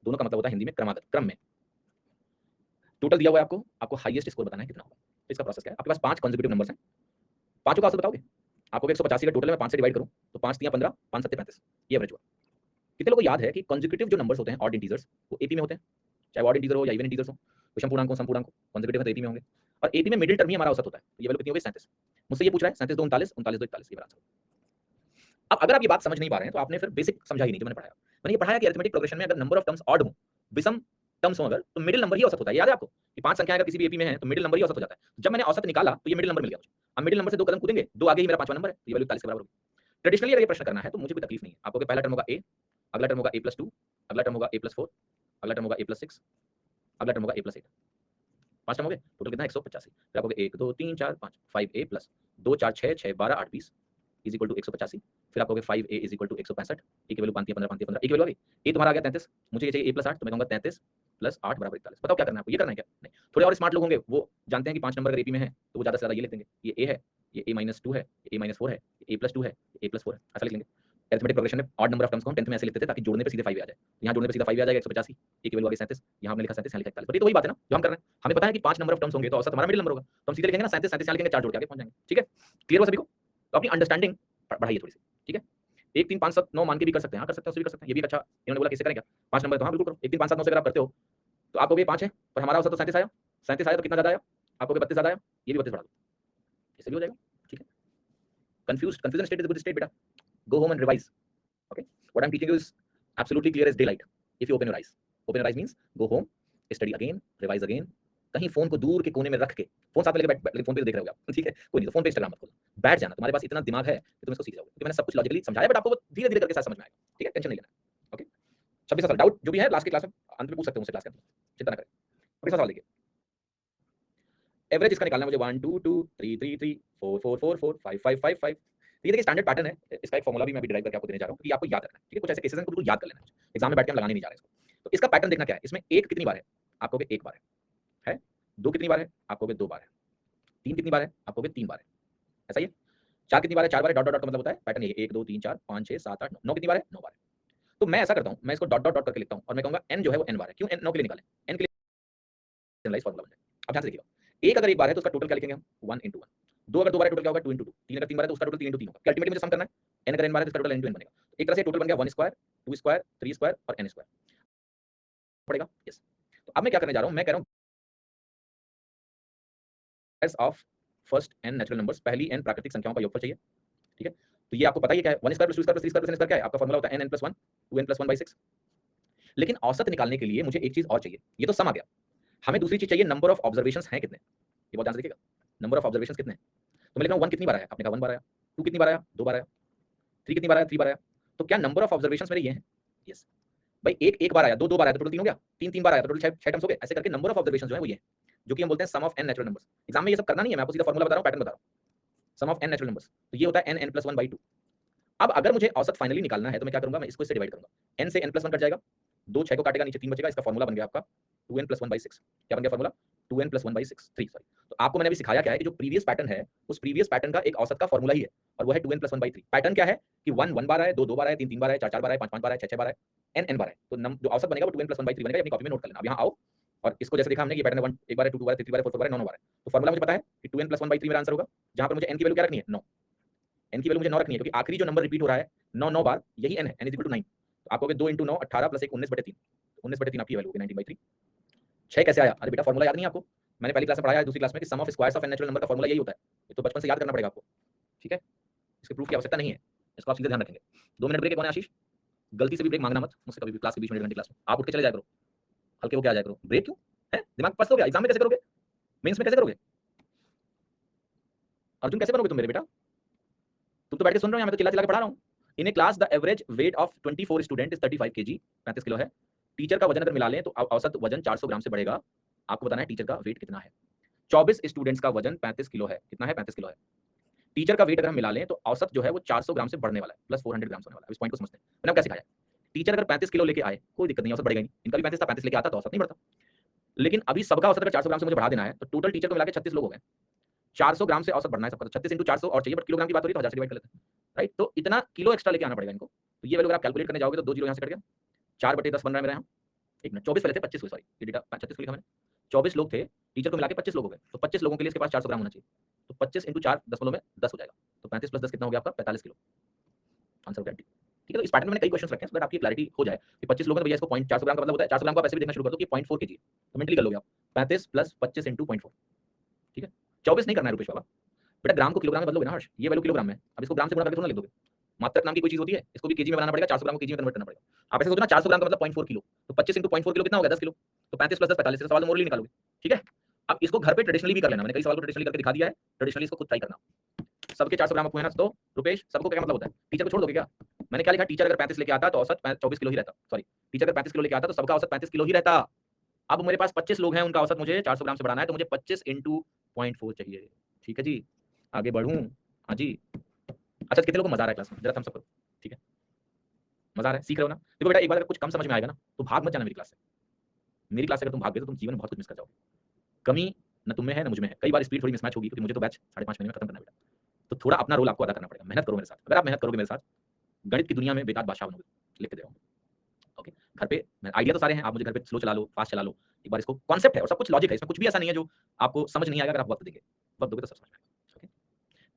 दोनों का मतलब होता है हिंदी में क्रमागत, क्रम में। टोटल दिया हुआ है आपको हाईएस्ट स्कोर बताना है कितना होगा। तो इसका प्रोसेस क्या है, आपके पास 5 कंसेक्यूटिव नंबर्स हैं, पांचों का औसत बताओगे। आपको 185 का टोटल में 5 से डिवाइड करूं तो 5 3 15, 5 7 35, ये एवरेज हुआ। कितने लोगों को याद है कि कंसेक्यूटिव जो नंबर्स होते हैं ऑड इंटीजर्स, वो एपी में होते हैं, चाहे ऑड इंटीजर हो या इवन इंटीजर्स हो, विषम पूर्णांक हो, सम पूर्णांक हो, कंसेक्यूटिव है तो एपी में होंगे। और एपी में मिडिल टर्म ही हमारा औसत होता है, तो ये वैल्यू कितनी हो गई 37। मुझसे ये पूछ रहा है 37 2 39, 39 2 41, ये मेरा आंसर। अब अगर आप ये बात समझ नहीं पा रहे हैं तो आपने फिर बेसिक समझा ही नहीं जो मैंने पढ़ाया। मैंने ये पढ़ाया कि अरिथमेटिक प्रोग्रेशन में अगर नंबर ऑफ टर्म्स ऑड हो, विषम टर्म्स हो अगर, तो मिडिल नंबर ही औसत होता है। याद है आपको कि 5 संख्याएं अगर किसी भी एपी में है तो मिडिल नंबर ही औसत हो जाता है। जब मैंने औसत निकाला तो ये मिडिल नंबर मिल गया मुझे। अब मिडिल नंबर से 2 कदम कूदेंगे, 2 आगे ही मेरा 5वां नंबर है, ये वैल्यू 41 के बराबर होगी। ट्रेडिशनली अगर ये प्रश्न करना है तो मुझे कोई तकलीफ नहीं है। आपको पहला टर्म होगा a, अगला टर्म होगा a+2, अगला टर्म होगा a+4, अगला टर्म होगा a+6, अगला टर्म होगा a+8। 5 टर्म हो गए, टोटल कितना 185। फिर आप कहोगे 1 2 3 4 5, 5a plus 2 4 6 6 12 8 20 is equal to 185। फिर आप कहोगे 5a इज इक्वल टू 165, ए की वैल्यू 5 15 15 ए की वैल्यू आ गई। ए तुम्हारा आ गया 33, मुझे ये चाहिए a+8, तो मैं कहूंगा 33 + 8 बराबर 41। बताओ क्या करना है आपको, ये करना है क्या, नहीं। थोड़े और स्मार्ट लोग होंगे, वो जानते हैं कि 5 नंबर अगर एपी में है तो वो ज्यादा से ज्यादा ये लिख देंगे, ये a है, ये a-2 है, ये a-4 है, ये a-2 है, ये a+2 है, ये a+4 है, ऐसा लिख लेंगे। अरिथमेटिक प्रोग्रेशन में ऑड नंबर ऑफ टर्म्स को हम 10th में ऐसे लिखते थे ताकि जोड़ने पे सीधे 5 आ जाए। यहाँ जोड़ने पे सीधा 5 आ जाएगा 185, एक की वैल्यू आ गई 37, यहाँ हमने लिखा 37, यहाँ लिखा 41। तो वही बात है ना जो हम कर रहे हैं। हमें पता है कि 5 नंबर ऑफ टर्म्स होंगे तो औसत हमारा मिडिल नंबर होगा, तो हम सीधे लिखेंगे ना 37, 37 यहाँ लिखेंगे, 4 जोड़ के आगे पहुंच जाएंगे। ठीक है, क्लियर हुआ सभी को? तो अपनी अंडरस्टैंडिंग बढ़ाइए थोड़ी सी। ठीक है, 1 3 5 7 9 मान के भी कर सकते हैं, हाँ कर सकते हैं, उससे भी कर सकते हैं। ये भी अच्छा इन्होंने बोला कैसे करें क्या, 5 नंबर तो हाँ बिल्कुल करो। 1 3 5 7 9 से अगर आप करते हो तो आपको ये 5 है पर हमारा औसत तो 37 आया, 37 आया तो कितना ज्यादा आया, आपको 32 ज्यादा आया, ये भी 32 बढ़ा दो, इससे भी हो जाएगा। ठीक है, confusion state is a good state beta, go home and revise. Okay, what I'm teaching you is absolutely clear as daylight if you open your eyes. Open your eyes means go home, study again, revise again. कहीं फोन को दूर के कोने में रख के, फोन साथ में लेके बैठ, फोन पे देख रहे हो आप, ठीक है, कोई नहीं, तो फोन पे इंस्टाग्राम मत खोलो, बैठ जाना, तुम्हारे पास इतना दिमाग है कि तुम इसको सीख जाओगे, क्योंकि मैंने सब कुछ लॉजिकली समझाया, बट आपको धीरे धीरे करके साथ समझ में आएगा। ठीक है, टेंशन नहीं लेना। ओके, 26 सवाल डाउट जो भी है लास्ट की क्लास में अंत में पूछ सकते हो मुझसे, क्लास के अंत में, चिंता ना करें। 26 सवाल देखिए, एवरेज इसका निकालना है मुझे 1 2 2 3 3 3 4 4 4 4 5 5 5 5। ये देखिए स्टैंडर्ड पैटर्न है, इसका एक फॉर्मूला भी मैं भी डिराइव करके आपको देने जा रहा हूं, क्योंकि आपको याद रखना है। ठीक है, कुछ ऐसे केसेस हैं बिल्कुल याद कर लेना है, एग्जाम में बैठ के हम लगाने नहीं जा रहे इसको। तो इसका पैटर्न देखना क्या है, इसमें एक कितनी बार है, आपको भी एक बार है, दो कितनी बार है, आपको भी दो बार है, तीन कितनी बार है, आपको भी तीन बार है, ऐसा ही है। चार कितनी बार है, चार बार है, डॉट डॉट डॉट का मतलब होता है पैटर्न ये 1 2 3 4 5 6 7 8 9, 9 कितनी बार है, 9 बार है। तो मैं ऐसा करता हूं, मैं इसको डॉट डॉट डॉट करके लिखता हूं और मैं कहूंगा n जो है वो n बार है। क्यों n 9 के लिए निकालें, n के लिए जनरलाइज फार्मूला बन जाए। अब ध्यान से देखिएगा, एक अगर एक बार है तो उसका टोटल क्या लिखेंगे हम, 1 * 1। दो अगर दो बार है टोटल क्या होगा, 2 * 2। तीन अगर तीन बार है तो उसका टोटल 3 * 3 होगा। अल्टीमेटली मुझे सम करना है, n अगर n बार है तो इसका टोटल n * n बनेगा। एक तरह से टोटल बन गया 1 स्क्वायर 2 स्क्वायर 3 स्क्वायर और n स्क्वायर पड़ेगा। यस, तो अब मैं क्या करने जा रहा हूं, मैं कह रहा हूं S of first n natural numbers, पहली n प्राकृतिक संख्याओं का योगफल चाहिए। ठीक है, तो ये आपको पता ही है क्या है, 1 square + 2 square + 3 square + n square क्या है, आपका फार्मूला होता है n n + 1 2n + 1/6। लेकिन औसत निकालने के लिए मुझे एक चीज और चाहिए, ये तो सम आ गया, हमें दूसरी चीज चाहिए, नंबर ऑफ ऑब्जर्वेशंस हैं कितने, ये बहुत ध्यान से देखिएगा, नंबर ऑफ ऑब्जर्वेशंस कितने हैं। तो मैं लिख रहा हूं 1 कितनी बार आया, आपने कहा 1 बार आया, 2 कितनी बार आया, 2 बार आया, 3 कितनी बार आया, 3 बार आया। तो क्या नंबर ऑफ ऑब्जर्वेशंस मेरे ये हैं, यस भाई, एक एक बार आया, दो दो बार आया तो टोटल 3 हो गया, 3 3 बार आया तो टोटल 6 टर्म्स हो गए। ऐसे करके नंबर ऑफ ऑब्जर्वेशंस जो है वो ये है, जो कि हम बोलते हैं sum of n natural numbers. Exam में ये सब करना नहीं है, मैं आपको सीधा फार्मूला बता रहा हूं, पैटर्न बता रहा हूं, सम ऑफ n नेचुरल नंबर्स, तो ये होता है n n + 1/2। अब अगर मुझे औसत फाइनली निकालना है तो मैं क्या करूंगा, मैं इसको इससे डिवाइड करूंगा, n से n + 1 कट जाएगा, 2 6 को काटेगा, नीचे 3 बचेगा, इसका फार्मूला बन गया आपका 2n + 1/6। क्या बन गया फार्मूला, 2n + 1/6 3 सॉरी। तो आपको मैंने अभी सिखाया क्या है कि जो प्रीवियस पैटर्न है उस प्रीवियस पैटर्न का एक औसत का फार्मूला ही है, और वो है 2n + 1/3। पैटर्न क्या है कि 1 1 बार आए, 2 2 बार आए, 3 3 बार आए, 4 4 बार आए, 5 5 बार आए, 6 6 बार आए, n n बार आए, तो जो औसत बनेगा वो 2n + 1/3 बनेगा। अपनी कॉपी में नोट कर लेना। अब यहाँ आओ और इसको जैसे देखा हमने कि पैटर्न 1 एक बार है, 2 2 बार है, 3 3 बार है, 4 4 बार है, 9 9 बार है। तो फार्मूला मुझे पता है कि 2n + 1/3 मेरा आंसर होगा, जहां पर मुझे n की वैल्यू क्या रखनी है, 9। n की वैल्यू मुझे 9 रखनी है, क्योंकि आखिरी जो नंबर रिपीट हो रहा है 9 9 बार, यही n है, n = 9। तो आपको 2 * 9 18 + 1 19/3, 19/3 आपकी वैल्यू होगी 19/3। 6 कैसे आया, अरे बेटा फार्मूला याद नहीं है आपको, मैंने पहली क्लास में पढ़ाया है, दूसरी क्लास में कि sum of squares of n natural number का फार्मूला यही होता है। ये तो बचपन से याद करना पड़ेगा आपको। ठीक है, इसके प्रूफ की आवश्यकता नहीं है, इसको आप सीधे ध्यान रखेंगे। 2 मिनट ब्रेक है, कौन है आशीष, गलती से भी ब्रेक मांगना मत मुझसे कभी भी, क्लास के बीच में 1.5 घंटे क्लास में आप उठ के चले जाया करो, हल्के होके आ जाया करो। ब्रेक क्यों है, दिमाग पस्त हो गया, एग्जाम में कैसे करोगे, मेंस में कैसे करोगे, अर्जुन कैसे बनोगे तुम मेरे बेटा, तुम तो बैठ के सुन रहे हो, मैं तो चिल्ला चिल्ला के पढ़ा रहा हूँ। In a class the average weight of 24 student is 35 kg, 35 kilo है। टीचर का वजन अगर मिला लें तो औसत वजन 400 ग्राम से बढ़ेगा। आपको बताना है टीचर का वेट कितना है। 24 स्टूडेंट्स का वजन 35 किलो है, कितना है, 35 किलो है। टीचर का वेट अगर हम मिला लें तो औसत जो है वो 400 ग्राम से बढ़ने वाला है, प्लस 400 ग्राम होने वाला है। इस पॉइंट को समझते हैं, मैंने आपको क्या सिखाया, टीचर अगर 35 किलो लेके आए कोई दिक्कत नहीं, औसत बढ़ेगा नहीं, इनका भी 35 था, 35 लेके आता तो औसत नहीं बढ़ता। लेकिन अभी सबका औसत अगर 400 ग्राम से मुझे बढ़ा देना है तो टोटल टीचर को मिला के 36 लोग हो गए, 400 ग्राम से औसत बढ़ना है सबका, तो 36 × 400 और चाहिए, बट किलोग्राम की बात हो रही है तो 1000 से डिवाइड कर लेते हैं, राइट। तो इतना किलो एक्स्ट्रा लेके आना पड़ेगा इनको। तो ये वैल्यू अगर आप कैलकुलेट करने जाओगे तो 2 जीरो यहाँ से कट गया, 4/10 बन रहा है मेरे यहाँ, एक मिनट, 24 पहले थे, 25 हुए, सॉरी ये डेटा 36 लिखा मैंने, 24 लोग थे, टीचर को मिला के 25 लोग हो गए, तो 25 लोगों के लिए इसके पास 400 ग्राम होना चाहिए। तो 25 × 4 दशमलव में 10 हो जाएगा, तो 35 + 10 कितना हो गया आपका, 45 किलो, आंसर गारंटी। ठीक है, तो इस पैटर्न में मैंने कई क्वेश्चंस रखे हैं, सो दैट आपकी क्लैरिटी हो जाए कि 25 लोगों ने भैया इसको 400 ग्राम का मतलब होता है, 400 ग्राम को आप ऐसे भी देखना शुरू कर दो कि 0.4 kg, तो मेंटली कर लोगे आप, 35 + 25 × 0.4। ठीक है, 24 नहीं करना है रुपेश बाबा, बेटा ग्राम को किलोग्राम में बदलोगे ना हर्ष, ये वैल्यू किलोग्राम में, अब इसको ग्राम से गुणा करके थोड़ा लिख दोगे। मात्रक नाम की कोई चीज होती है, इसको भी केजी में बनाना पड़ेगा, 400 ग्राम को केजी में कन्वर्ट करना पड़ेगा। आप ऐसे सोचो ना, 400 ग्राम का मतलब 0.4 किलो, तो 25 × 0.4 किलो कितना हो गया, 10 किलो, तो 35 + 10 45, से सवाल मोरली निकालोगे। ठीक है, अब इसको घर पे ट्रेडिशनली भी कर लेना, मैंने कई सवाल को ट्रेडिशनली करके दिखा दिया है, ट्रेडिशनली इसको खुद ट्राई करना। सबके 400 ग्राम आपको है ना, तो रुपेश सबको क्या मतलब होता है, टीचर को छोड़ दोगे क्या, मैंने क्या लिखा, टीचर अगर 35 लेके आता तो औसत 24 किलो ही रहता, सॉरी टीचर अगर 35 किलो लेके आता तो सबका औसत 35 किलो ही रहता। अब मेरे पास 25 लोग हैं, उनका औसत मुझे 400 ग्राम से बढ़ाना है, तो मुझे 25 × 0.4 चाहिए। ठीक है जी, आगे बढ़ूं, हाँ जी। अच्छा कितने लोगों को मजा आ रहा है क्लास में, जरा थम्स अप करो। ठीक है, मजा आ रहा है, सीख रहे हो ना। देखो बेटा एक बार अगर कुछ कम समझ में आएगा ना तो भाग मत जाना मेरी क्लास से, मेरी क्लास से अगर तुम भाग गए तो तुम जीवन में बहुत कुछ मिस कर जाओगे। कमी न तुम में है न मुझ में है, कई बार स्पीड थोड़ी मिसमैच होगी, क्योंकि मुझे तो बैच 5.5 महीने में खत्म करना है बेटा, तो थोड़ा अपना रोल आपको अदा करना पड़ेगा, मेहनत करो मेरे साथ, अगर आप मेहनत करोगे मेरे साथ गणित की दुनिया में बेताज बादशाह बनोगे, लिख के दे रहा हूँ। ओके, घर पे आइडिया तो सारे हैं, आप मुझे घर पे स्लो चला लो, फास्ट चला लो, एक बार इसको कॉन्सेप्ट है और सब कुछ लॉजिक है, इसमें कुछ भी ऐसा नहीं है जो आपको समझ नहीं आएगा। अगर आप वक्त देंगे, वक्त दोगे तो सब समझ में आएगा। ओके,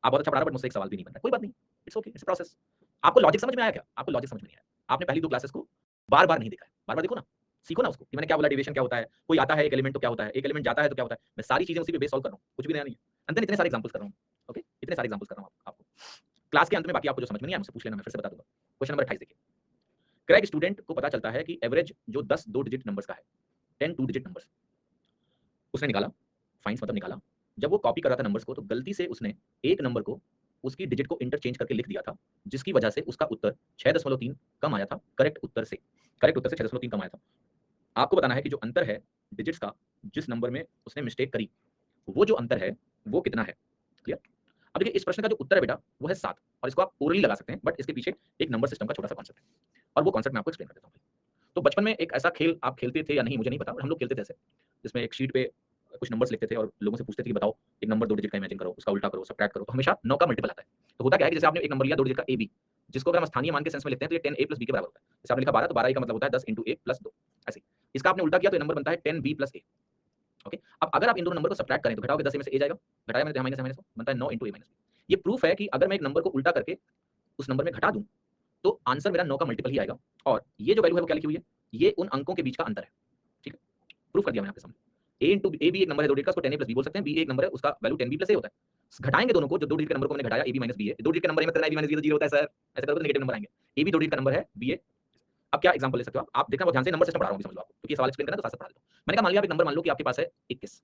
आप बहुत अच्छा पढ़ा रहे हो बट मुझसे एक सवाल भी नहीं बन रहा है, कोई बात नहीं, इट्स ओके, इट्स प्रोसेस। आपको लॉजिक समझ में आया क्या? आपको लॉजिक समझ में नहीं आया, आपने पहली 2 क्लासेस को बार-बार नहीं देखा है, बार-बार देखो ना, सीखो ना उसको कि मैंने क्या बोला, डेविएशन क्या होता है, कोई आता है एक एलिमेंट तो क्या होता है, एक एलिमेंट जाता है तो क्या होता है, मैं सारी चीजें उसी पे बेस सॉल्व कर रहा हूँ, कुछ भी नया नहीं है। अंत में इतने सारे एग्जांपल्स कर रहा हूँ। ओके, इतने सारे एग्जांपल्स कर रहा हूँ आपको। क्लास के अंत में बाकी आपको जो समझ में नहीं आया मुझसे पूछ लेना, मैं फिर से बता दूंगा। क्वेश्चन नंबर 28 देखिए, क्रैक स्टूडेंट को पता चलता है कि एवरेज जो 10 2 डिजिट नंबर्स का है, 10 2 डिजिट नंबर्स उसने निकाला, फाइंड्स मतलब निकाला। जब वो कॉपी कर रहा था नंबर्स को तो गलती से उसने एक नंबर को उसकी डिजिट को इंटरचेंज करके लिख दिया था, जिसकी वजह से उसका उत्तर 6.3 कम आया था करेक्ट उत्तर से। करेक्ट उत्तर से 6.3 कम आया था। आपको बताना है कि जो अंतर है डिजिट्स का, जिस नंबर में उसने मिस्टेक करी, वो जो अंतर है वो कितना है। क्लियर? अब देखिए इस प्रश्न का जो उत्तर है बेटा वो है 7, और इसको आप ओरली लगा सकते हैं, बट इसके पीछे एक नंबर सिस्टम का छोटा सा कॉन्सेप्ट है, और वो कॉन्सेप्ट मैं आपको एक्सप्लेन कर देता हूँ। तो बचपन में एक ऐसा खेल आप खेलते थे या नहीं मुझे नहीं पता, हम लोग खेलते थे ऐसे, जिसमें एक शीट पे कुछ नंबर्स लिखते थे और लोगों से पूछते थे कि बताओ एक नंबर 2 डिजिट का इमेजिन करो, उसका उल्टा करो, सब्ट्रैक्ट करो, तो हमेशा 9 का मल्टीपल आता है। तो होता क्या है कि जैसे आपने एक नंबर लिया 2 डिजिट का ए बी, जिसको अगर हम स्थानीय मान के सेंस में लिखते हैं तो ये 10 a प्लस बी के बराबर होता है। जैसे आपने लिखा 12 तो 12 a का मतलब होता है 10 इंटू ए प्लस 2, ऐसे। इसका आपने उल्टा किया तो ये नंबर बनता है 10 बी प्लस ए। ओके, अब अगर आप इन दोनों नंबर को सब्ट्रैक्ट करें तो घटाओगे 10 में से ए जाएगा, घटाया मैंने माइनस माइनस बनता है 9 इंटू ए माइनस बी। ये प्रूफ है कि अगर मैं एक नंबर को उल्टा करके उस नंबर में घटा दूं तो आंसर मेरा 9 का मल्टीपल ही आएगा, और ये जो वैल्यू है वो क्या लिखी हुई है, ये उन अंकों के बीच का अंतर है। ठीक है, प्रूफ कर दिया मैंने आपके सामने। ए इंटू ए भी एक नंबर है 2 डिजिट का, उसको 10 a प्लस बी बोल सकते हैं, बी एक नंबर है उसका वैल्यू 10 बी प्लस ए होता है। घटाएंगे दोनों को, जो 2 डिजिट के नंबर को मैंने घटाया ए बी माइनस बी है, 2 डिजिट के नंबर में करना ए बी माइनस बी तो 0 होता है सर, ऐसे करोगे तो नेगेटिव नंबर आएंगे। ए बी 2 डिजिट का नंबर है, बी ए। अब क्या एग्जांपल ले सकते हो आप देखना बहुत ध्यान से, नंबर सिस्टम पढ़ा रहा हूं समझ लो आपको, क्योंकि सवाल एक्सप्लेन करना तो साथ साथ पढ़ा देता हूं। मैंने कहा मान लिया आप एक नंबर मान लो कि आपके पास है 21,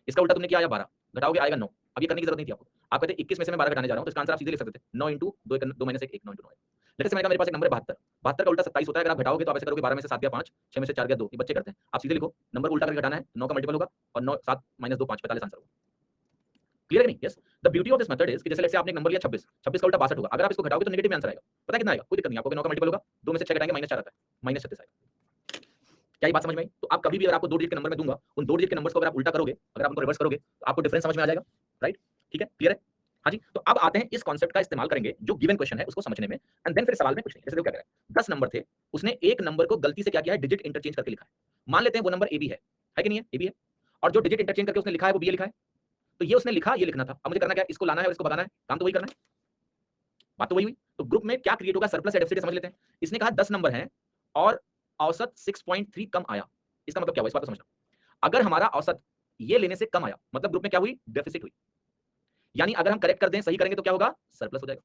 इसका उल्टा तुमने किया आया 12, घटाओगे आएगा 9। अब ये करने की जरूरत नहीं थी आपको, आप कहते 21 में से मैं 12 घटाने जा रहा हूं, तो इसका आंसर आप सीधे लिख सकते थे 9 into 2 minus 1 9 into 9। Let's say मैंने कहा मेरे पास एक नंबर है 72, 72 का उल्टा 27 होता है, अगर आप घटाओगे तो आप ऐसे करोगे 12 में से 7 गया 5, 6 में से 4 गया 2, ये बच्चे करते हैं। आप सीधे लिखो नंबर को उल्टा करके घटाना है, 9 का मल्टीपल होगा और 9 7 माइनस 2 5 45 आंसर होगा। क्लियर है नहीं? Yes, the beauty of this method is कि जैसे लेट्स से आपने एक नंबर लिया 26, 26 का उल्टा 62 होगा, अगर आप इसको घटाओगे तो नेगेटिव में आंसर आएगा। पता है कितना आएगा? कोई दिक्कत नहीं, आपको 9 का मल्टीपल होगा, 2 में से 6 घटाएंगे माइनस 4 आता है, माइनस 36 आएगा। क्या ये बात समझ में आई? तो आप कभी भी अगर आपको 2 डिजिट के नंबर में दूंगा, उन 2 डिजिट के नंबर्स को अगर आप उल्टा करोगे, अगर आप उनको रिवर्स करोगे तो आपको डिफरेंस समझ में आ जाएगा। राइट? ठीक है, क्लियर है? हाँ जी, तो अब आते हैं इस कॉन्सेप्ट का इस्तेमाल करेंगे जो गिवन क्वेश्चन है उसको समझने में, एंड देन फिर सवाल में कुछ नहीं। जैसे देखो क्या करें, 10 नंबर थे, उसने एक नंबर को गलती से क्या किया है, डिजिट इंटरचेंज करके लिखा है। मान लेते हैं वो नंबर ए बी है कि नहीं है? ए बी है, और जो डिजिट इंटरचेंज करके उसने लिखा है वो बी लिखा है। तो ये उसने लिखा, ये लिखना था। अब मुझे करना क्या है, इसको लाना है और इसको बताना है, काम तो वही करना है, बात तो वही हुई। तो ग्रुप में क्या क्रिएट होगा, सरप्लस या डेफिसिट समझ लेते हैं। इसने कहा 10 नंबर हैं और औसत 6.3 कम आया, इसका मतलब क्या हुआ, इस बात को समझना। अगर हमारा औसत ये लेने से कम आया मतलब ग्रुप में क्या हुई, डेफिसिट हुई। यानी अगर हम करेक्ट कर दें, सही करेंगे तो क्या होगा, सरप्लस हो जाएगा।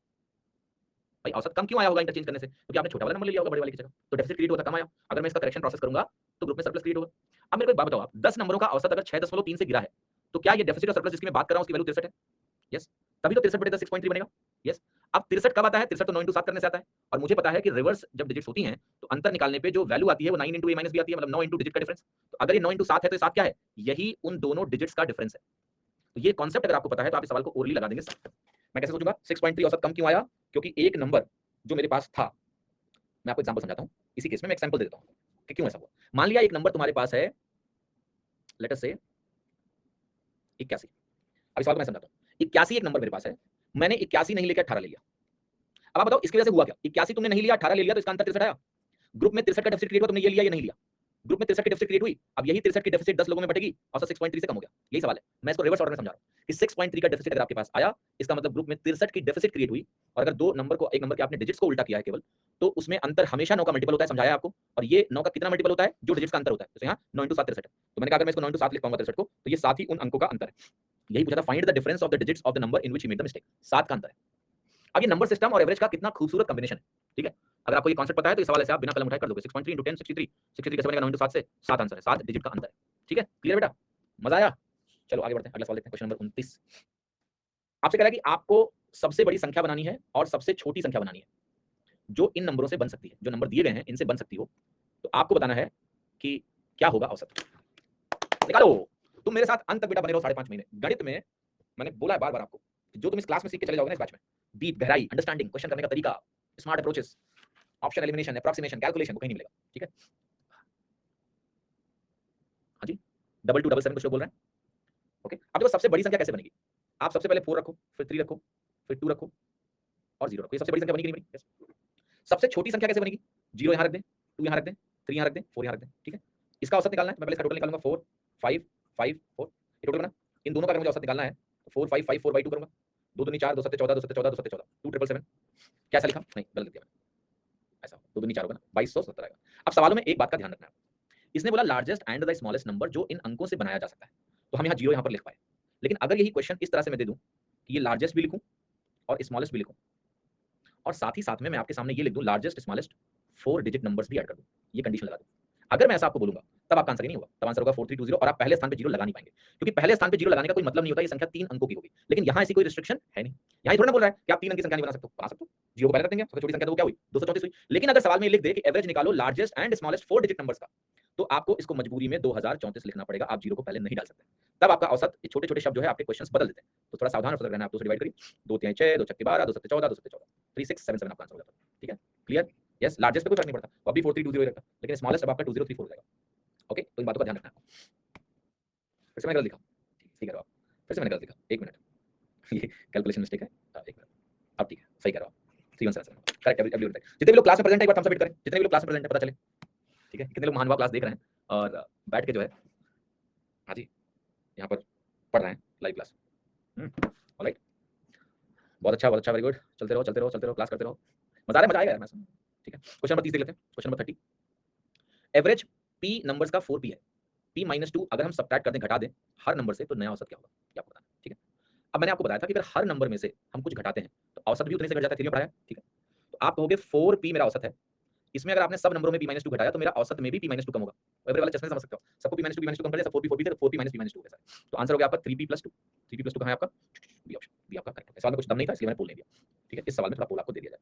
भाई औसत कम क्यों आया होगा इंटरचेंज करने से, क्योंकि आपने छोटा वाला नंबर ले लिया होगा बड़े वाले की जगह, तो डेफिसिट क्रिएट होगा, कम आया। अगर मैं इसका करेक्शन प्रोसेस करूंगा तो ग्रुप में सरप्लस क्रिएट होगा। अब मेरे को एक बात बताओ आप, 10 नंबरों का औसत अगर 6.3 से गिरा है तो क्या ये डेफिसिट और सरप्लस जिसकी मैं बात कर रहा हूं उसकी वैल्यू 63 है? यस, तभी तो 63 बटे 10 6.3 बनेगा। यस, अब 63 कब आता है, 63 तो 9 इंटू 7 करने से आता है, और मुझे पता है कि रिवर्स जब डिजिट्स होती हैं तो अंतर निकालने पे जो वैल्यू आती है वो 9 इंटू ए माइनस बी आती है, मतलब 9 इंटू डिजिट का डिफरेंस। तो अगर ये 9 इंटू 7 है तो ये 7 क्या है, यही उन दोनों डिजिट्स का डिफरेंस है। तो ये कॉन्सेप्ट अगर आपको पता है तो आप इस सवाल को ओरली लगा देंगे। मैं कैसे सोचूंगा, 6.3 औसत कम क्यों आया, क्योंकि एक नंबर जो मेरे पास था, मैं आपको एग्जांपल समझाता हूं, इसी केस में मैं एग्जांपल दे देता हूं कि क्यों ऐसा हुआ। मान लिया एक नंबर तुम्हारे पास है, लेट अस से 81। अब इस बात को मैं समझाता हूं, 81 एक नंबर मेरे पास है, मैंने 81 नहीं लेकर 18 ले लिया। अब आप बताओ इसकी वजह से हुआ क्या, 81 तुमने नहीं लिया 18 ले लिया तो इसका अंतर 63 आया। ग्रुप में 63 का डेफिसिट क्रिएट हुआ, तुमने ये लिया ये नहीं लिया, ग्रुप में 63 की डेफिसिट क्रिएट हुई। अब यही 63 की डेफिसिट 10 लोगों में बटेगी और 6.3 से कम हो गया। यही सवाल है, मैं इसको रिवर्स ऑर्डर में समझा रहा हूं कि 6.3 का डेफिसिट अगर आपके पास आया, इसका मतलब ग्रुप में 63 की डेफिसिट क्रिएट हुई, और अगर दो नंबर को, एक नंबर के आपने डिजिट्स को उल्टा किया है केवल, तो उसमें अंतर हमेशा 9 का मल्टीपल होता है, समझाया आपको। और ये 9 का कितना मल्टीपल होता है, जो डिजिट्स का अंतर होता है। जैसे यहाँ 9 इंटू 7 63 है, तो मैंने कहा अगर मैं इसको 9 इंटू 7 लिख पाऊंगा 63 को, तो ये 7 ही उन अंकों का अंतर है। यही पूछा था, find the difference of the digits of the number in which he made the mistake, 7 का अंतर है। अब ये नंबर सिस्टम और एवरेज का कितना खूबसूरत कॉम्बिनेशन है। ठीक है, अगर आपको ये कॉन्सेप्ट पता है तो इस सवाल से आप बिना कलम उठाए कर दोगे। 6.3 इंटू 10 63, 63 कैसे बनेगा, 9 इंटू 7 से 7 आंसर है, 7 डिजिट का अंतर है। ठीक है, क्लियर बेटा, मजा आया? चलो आगे बढ़ते हैं, अगला सवाल देखते हैं, क्वेश्चन नंबर 29। आपसे कह रहा है कि आपको सबसे बड़ी संख्या बनानी है और सबसे छोटी संख्या बनानी है जो इन नंबरों से बन सकती है, जो नंबर दिए गए हैं इनसे बन सकती हो। तो आपको बताना है कि क्या होगा औसत। निकालो, तुम मेरे साथ अंत तक बेटा बने रहो, 5.5 महीने गणित में। मैंने बोला है बार बार आपको, जो तुम इस क्लास में सीख के चले जाओगे ना इस बैच में, डीप गहराई, अंडरस्टैंडिंग, क्वेश्चन करने का तरीका, smart approaches, option elimination, approximation, calculation, वो कहीं नहीं मिलेगा। ठीक है, हाँ जी, 2277 कुछ लोग बोल रहे हैं। ओके, अब देखो सबसे बड़ी संख्या कैसे बनेगी, आप सबसे पहले 4 रखो, फिर 3 रखो, फिर 2 रखो और 0 रखो। ये सबसे बड़ी संख्या बनी कि नहीं बनी? yes। सबसे छोटी संख्या कैसे बनेगी, 0 यहाँ रख दें, 2 यहाँ रख दें, 3 यहाँ रख दें, 4 यहाँ रख दें, ठीक है। इसका औसत निकालना है, मैं पहले इसका टोटल निकालूंगा, 4 5 5 4, ये टोटल बना। इन दोनों का अगर मुझे औसत निकालना है तो 4 5 5 4/2 करूंगा, 2 दूनी 4, 2 सत्ते 14, 2 सत्ते 14, 2 सत्ते 14, 2777। कैसा लिखा, नहीं गलत लिख दिया मैंने, ऐसा 2 दूनी 4 होगा ना, 2270 आएगा। अब सवालों में एक बात का ध्यान रखना है, इसने बोला largest and the smallest number जो इन अंकों से बनाया जा सकता है, तो हम यहाँ 0 यहाँ पर लिख पाए। लेकिन अगर यही क्वेश्चन इस तरह से मैं दे दूं कि ये लार्जेस्ट भी लिखूं और स्मॉलेस्ट भी लिखूं, और साथ ही साथ में मैं आपके सामने ये लिख दूं लार्जेस्ट स्मॉलेस्ट 4 डिजिट नंबर्स भी ऐड कर दूं, ये कंडीशन लगा दूं, अगर मैं ऐसा आपको बोलूंगा तब आपका आंसर ही नहीं होगा, तब आंसर होगा 4320 और आप पहले स्थान पे 0 लगा नहीं पाएंगे, क्योंकि पहले स्थान पे 0 लगाने का कोई मतलब नहीं होता, ये संख्या 3 अंकों की होगी। लेकिन यहाँ ऐसी कोई रिस्ट्रिक्शन है नहीं, यहाँ थोड़ा ना बोल रहा है कि आप 3 अंक की संख्या नहीं बना सकते, बना सकते हो, 0 को पहले रख देंगे, सबसे छोटी संख्या तो वो क्या हुई 234 हुई। लेकिन अगर सवाल में लिख दे कि एवरेज निकालो largest and smallest 4 digit numbers का, तो आपको इसको मजबूरी में 2034 लिखना पड़ेगा, आप 0 को पहले नहीं डाल सकते, तब आपका औसत छोटे छोटे शब्द जो है आपके क्वेश्चंस बदल देते हैं। तो थोड़ा सावधान और सतर्क रहना, आप 2 से डिवाइड करिए, 2 3 6, 2 6 12, 2 7 14, 2 7 14, 3677 आपका आंसर हो जाता है, ठीक है, क्लियर। यस, लार्जेस्ट पे कोई फर्क नहीं पड़ता, वो भी 4320 रहता, लेकिन स्मॉलेस्ट अब आपका 2034 हो जाएगा। ओके, तो इन बातों का ध्यान रखना है। फिर से मैंने गलत लिखा, ठीक है, फिर से मैंने गलत लिखा, 1 मिनट, ये कैलकुलेशन मिस्टेक है, 1 मिनट, अब ठीक है, सही कर रहा हूं, 3177 करेक्ट, एवरीवन राइट। जितने भी लोग क्लास में प्रेजेंट है एक बार थम्स अप हिट करें, जितने भी लोग क्लास में प्रेजेंट है पता चले, ठीक है, कितने लोग महानुभाव क्लास देख रहे हैं और बैठ के जो है, हाँ जी, यहाँ पर पढ़ रहे हैं लाइव क्लास। ऑलराइट, बहुत अच्छा, वेरी गुड, चलते रहो चलते रहो चलते रहो, क्लास करते रहो, मजा आ रहा है, मजा आएगा यार, मैं ठीक है। क्वेश्चन नंबर 30 देख लेते हैं, question number 30, average P numbers का 4p है, p-2 अगर हम सब्ट्रैक्ट कर दें, घटा दें हर नंबर से, तो नया औसत क्या होगा, क्या आपको बताना है, ठीक है। अब मैंने आपको बताया था कि अगर हर नंबर में से हम कुछ घटाते हैं तो औसत भी उतने से घट जाता है, थ्योरी में पढ़ाया, ठीक है। तो आप कहोगे 4p मेरा औसत है, इसमें अगर आपने सब नंबरों में p-2 घटाया तो मेरा औसत में भी p-2 कम होगा, एवरेज वाले चश्मे समझ सकते हो, सबको p-2 कम कर दिया, सब 4p 4p थे, 4p p-2 कैसा है, तो आंसर हो गया आपका 3p+2, 3p+2 कहां है आपका, बी ऑप्शन, बी आपका करेक्ट है। सवाल में कुछ दम नहीं था इसलिए मैंने पोल नहीं दिया, ठीक है, इस सवाल में थोड़ा पोल आपको दे दिया जाए।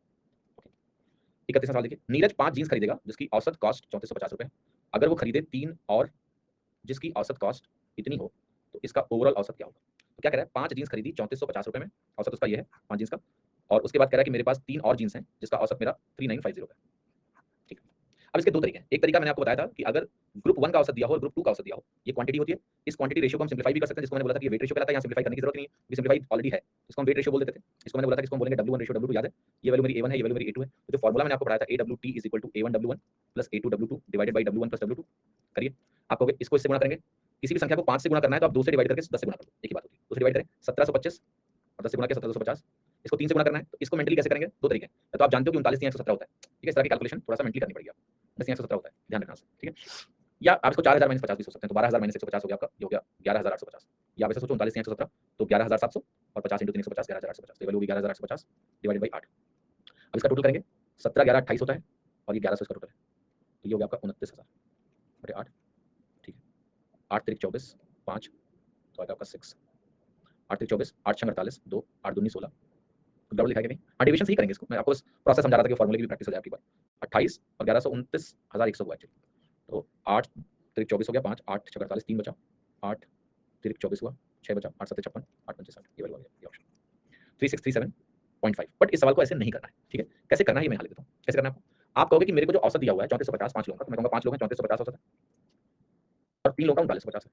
31वां सवाल देखिए, नीरज 5 जींस खरीदेगा जिसकी औसत कॉस्ट 3450 रुपए, अगर वो खरीदे 3 और जिसकी औसत कॉस्ट इतनी हो तो इसका ओवरऑल औसत क्या होगा। तो क्या कह रहा है, 5 जींस खरीदी 3450 रुपए में, औसत उसका ये है 5 जींस का, और उसके बाद कह रहा है कि मेरे पास 3 और जींस हैं जिसका औसत मेरा 3950 है, ठीक है। अब इसके दो तरीके हैं, एक तरीका मैंने आपको बताया था कि अगर ग्रुप 1 का औसत दिया हो और ग्रुप 2 का औसत दिया हो, ये क्वांटिटी होती है, इस क्वांटिटी रेशियो को हम सिंप्लीफाई भी कर सकते हैं, जिसको मैंने बोला था कि वेट रेशियो कहलाता है, यहाँ सिंप्लीफाई करने की जरूरत नहीं है, ये सिंप्लीफाई ऑलरेडी है, इसको हम वेट रेशियो बोल देते थे, इसको मैंने बोला था कि इसको हम बोलेंगे W1 रेशियो W2, याद है, ये वैल्यू मेरी A1 है, ये वैल्यू मेरी A2 है, तो जो फार्मूला मैंने आपको बताया था AWT A1W1 A2W2 divided by W1 W2, करिए, आप कहोगे इसको इससे गुणा करेंगे, किसी भी संख्या को 5 से गुणा करना है तो आप 2 से डिवाइड करके 10 से गुणा कर दो, एक ही बात होती है, 2 से डिवाइड करें 1725 और 10 से गुणा किया 1750, इसको 3 से गुणा करना है तो इसको मेंटली कैसे करेंगे, दो तरीके हैं, तो आप जानते हो कि 39 3 117 होता है, ठीक है, इस तरह की कैलकुलेशन थोड़ा सा मेंटली करनी पड़ेगी, 10 117 होता है, ध्यान रखना, ठीक है। या आप इसको 4000 माइनस 50 भी सोच सकते हैं, तो 12000 माइनस 150 हो गया आपका, ये हो गया 11850, या आप ऐसे सोचो 39 3 117 तो 11700 और 50 × 3 150 11850, ये वैल्यू होगी 11850 डिवाइडेड बाय 8। अब इसका टोटल करेंगे 17 11 28 होता है और ये 1100 इसका टोटल है, तो ये हो गया आपका 29000 बटे 8, ठीक है, 8 3 24 5 तो आएगा आपका 6, 8 3 24 8 6 48 2 8 2 16, डबल लिखा है कि नहीं, हाँ डिवीजन सही करेंगे इसको, मैं आपको बस प्रोसेस समझा रहा था कि फॉर्मूले की भी प्रैक्टिस हो जाए आपकी बार, 28 और 1129,100 हुआ एक्चुअली, तो 8 3 24 हो गया 5 8 6 48 3 बचा, 8 3 24 हुआ 6 बचा, 8 7 56 8 5 60, ये वाला हो गया, ये ऑप्शन 3637.5। बट इस सवाल को ऐसे नहीं करना है, ठीक है, कैसे करना है ये मैं यहाँ लिख देता हूँ, कैसे करना है आपको, आप कहोगे कि मेरे को जो औसत दिया हुआ है 3450 5 लोगों का, तो मैं कहूँगा 5 लोग हैं 3450 औसत है और 3 लोगों का 3950 है।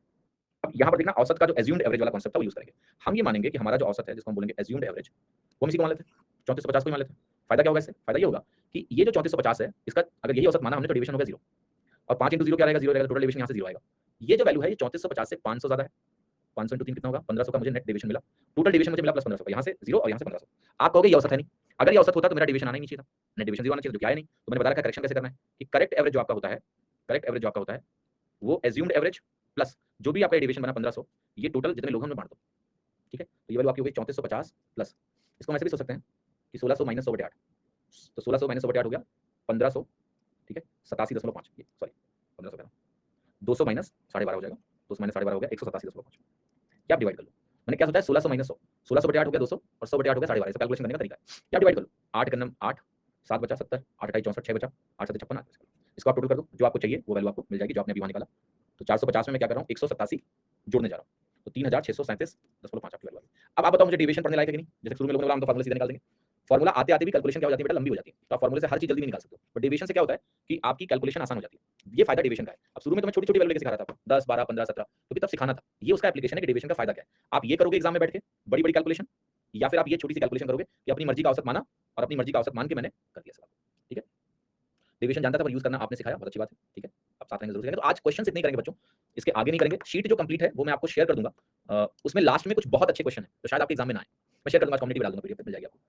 अब यहाँ पर देखना औसत का जो एज्यूम्ड एवरेज वाला कांसेप्ट है वो यूज करेंगे, हम ये मानेंगे कि हमारा जो औसत है जिसको हम बोलेंगे एज्यूम्ड एवरेज, वो हम इसी को मान लेते हैं 3450 को मान लेते हैं। फायदा क्या होगा इससे, फायदा ये होगा कि ये जो 3450 है इसका अगर यही औसत माना हमने तो डिवीजन होगा 0 और 5 × 0 क्या रहेगा, 0 रहेगा, टोटल डिवीजन यहाँ से 0 आएगा। ये जो वैल्यू है ये 3450 से 500 ज्यादा है, 500 × 3 कितना होगा 1500 का मुझे नेट डिवीजन मिला, टोटल डिवीजन मुझे मिला प्लस 1500 का, यहाँ से 0 और यहाँ से 1500। आप कहोगे ये औसत है नहीं, अगर ये औसत होता तो मेरा डिवीजन आना ही नहीं चाहिए था, नेट डिवीजन 0 आना चाहिए, तो क्या है नहीं, तो मैंने बता रखा है करेक्शन कैसे करना है कि करेक्ट एवरेज जो आपका होता है, करेक्ट एवरेज जो आपका होता है वो एज्यूम्ड एवरेज प्लस जो भी आपका डिवीजन बना 1500, ये टोटल जितने लोग हैं उनमें बांट दो, ठीक है। तो ये वैल्यू आपकी हो गई 3450 प्लस, इसको हम ऐसे भी सोच सकते हैं कि 1600 माइनस 100 बटे 8, तो 1600 माइनस 100 बटे 8 हो गया 1500, ठीक है, 87.5, ये सॉरी 1500 कह रहा हूँ, 200 माइनस 12.5 हो जाएगा, 200 माइनस 12.5 हो गया 187.5, क्या आप डिवाइड कर लो, मैंने क्या सोचा है 1600 माइनस 100, 1600 बटे 8 हो गया 200 और 100 बटे 8 हो गया 12.5, ऐसा कैलकुलेशन करने का तरीका है, क्या डिवाइड कर लो, 8 करना 8 7 बचा 70, 8 28 64 6 बचा, 8 7 56 8, इसको आप टोटल कर दो, जो आपको चाहिए वो वैल्यू आपको मिल जाएगी जो आपने अभी वहाँ निकाला। तो 450 में मैं क्या कर रहा हूँ 187 जोड़ने जा रहा हूँ, तो 3637.5 आपकी वैल्यू आ गई। अब आप बताओ मुझे डेविएशन पढ़ने लायक है कि नहीं, जैसे शुरू में लोगों ने बोला हम तो फार्मूला सीधे निकाल देंगे, फार्मूला आते आते भी कैलकुलेशन क्या हो जाती है बेटा, लंबी हो जाती है, तो आप फार्मूले से हर चीज जल्दी नहीं निकाल सकते हो, बट डेविएशन से क्या होता है कि आपकी कैलकुलेशन आसान हो जाती है, ये फायदा डेविएशन का है। अब शुरू में तो मैं छोटी छोटी वैल्यू लेके सिखा रहा था 10 12 15 17, क्योंकि तब सिखाना था, ये उसका एप्लीकेशन है कि डेविएशन का फायदा क्या है। आप ये करोगे एग्जाम में बैठ के बड़ी बड़ी कैलकुलेशन, या फिर आप ये छोटी सी कैलकुलेशन करोगे कि अपनी मर्जी का औसत माना और अपनी मर्जी का औसत मान के मैंने कर दिया सवाल, ठीक है। डेविएशन जानता था पर यूज करना आपने सिखाया, बहुत अच्छी बात है, ठीक है। अब साथ रहेंगे जरूर सीखेंगे। तो आज क्वेश्चन इतने ही करेंगे बच्चों, इसके आगे नहीं करेंगे। शीट जो कंप्लीट है वो मैं आपको शेयर कर दूंगा, उसमें लास्ट में कुछ बहुत अच्छे क्वेश्चन है तो शायद आपके एग्जाम में ना आए, मैं शेयर कर दूंगा, कम्युनिटी में डाल दूंगा, पीडीएफ मिल जाएगी आपको।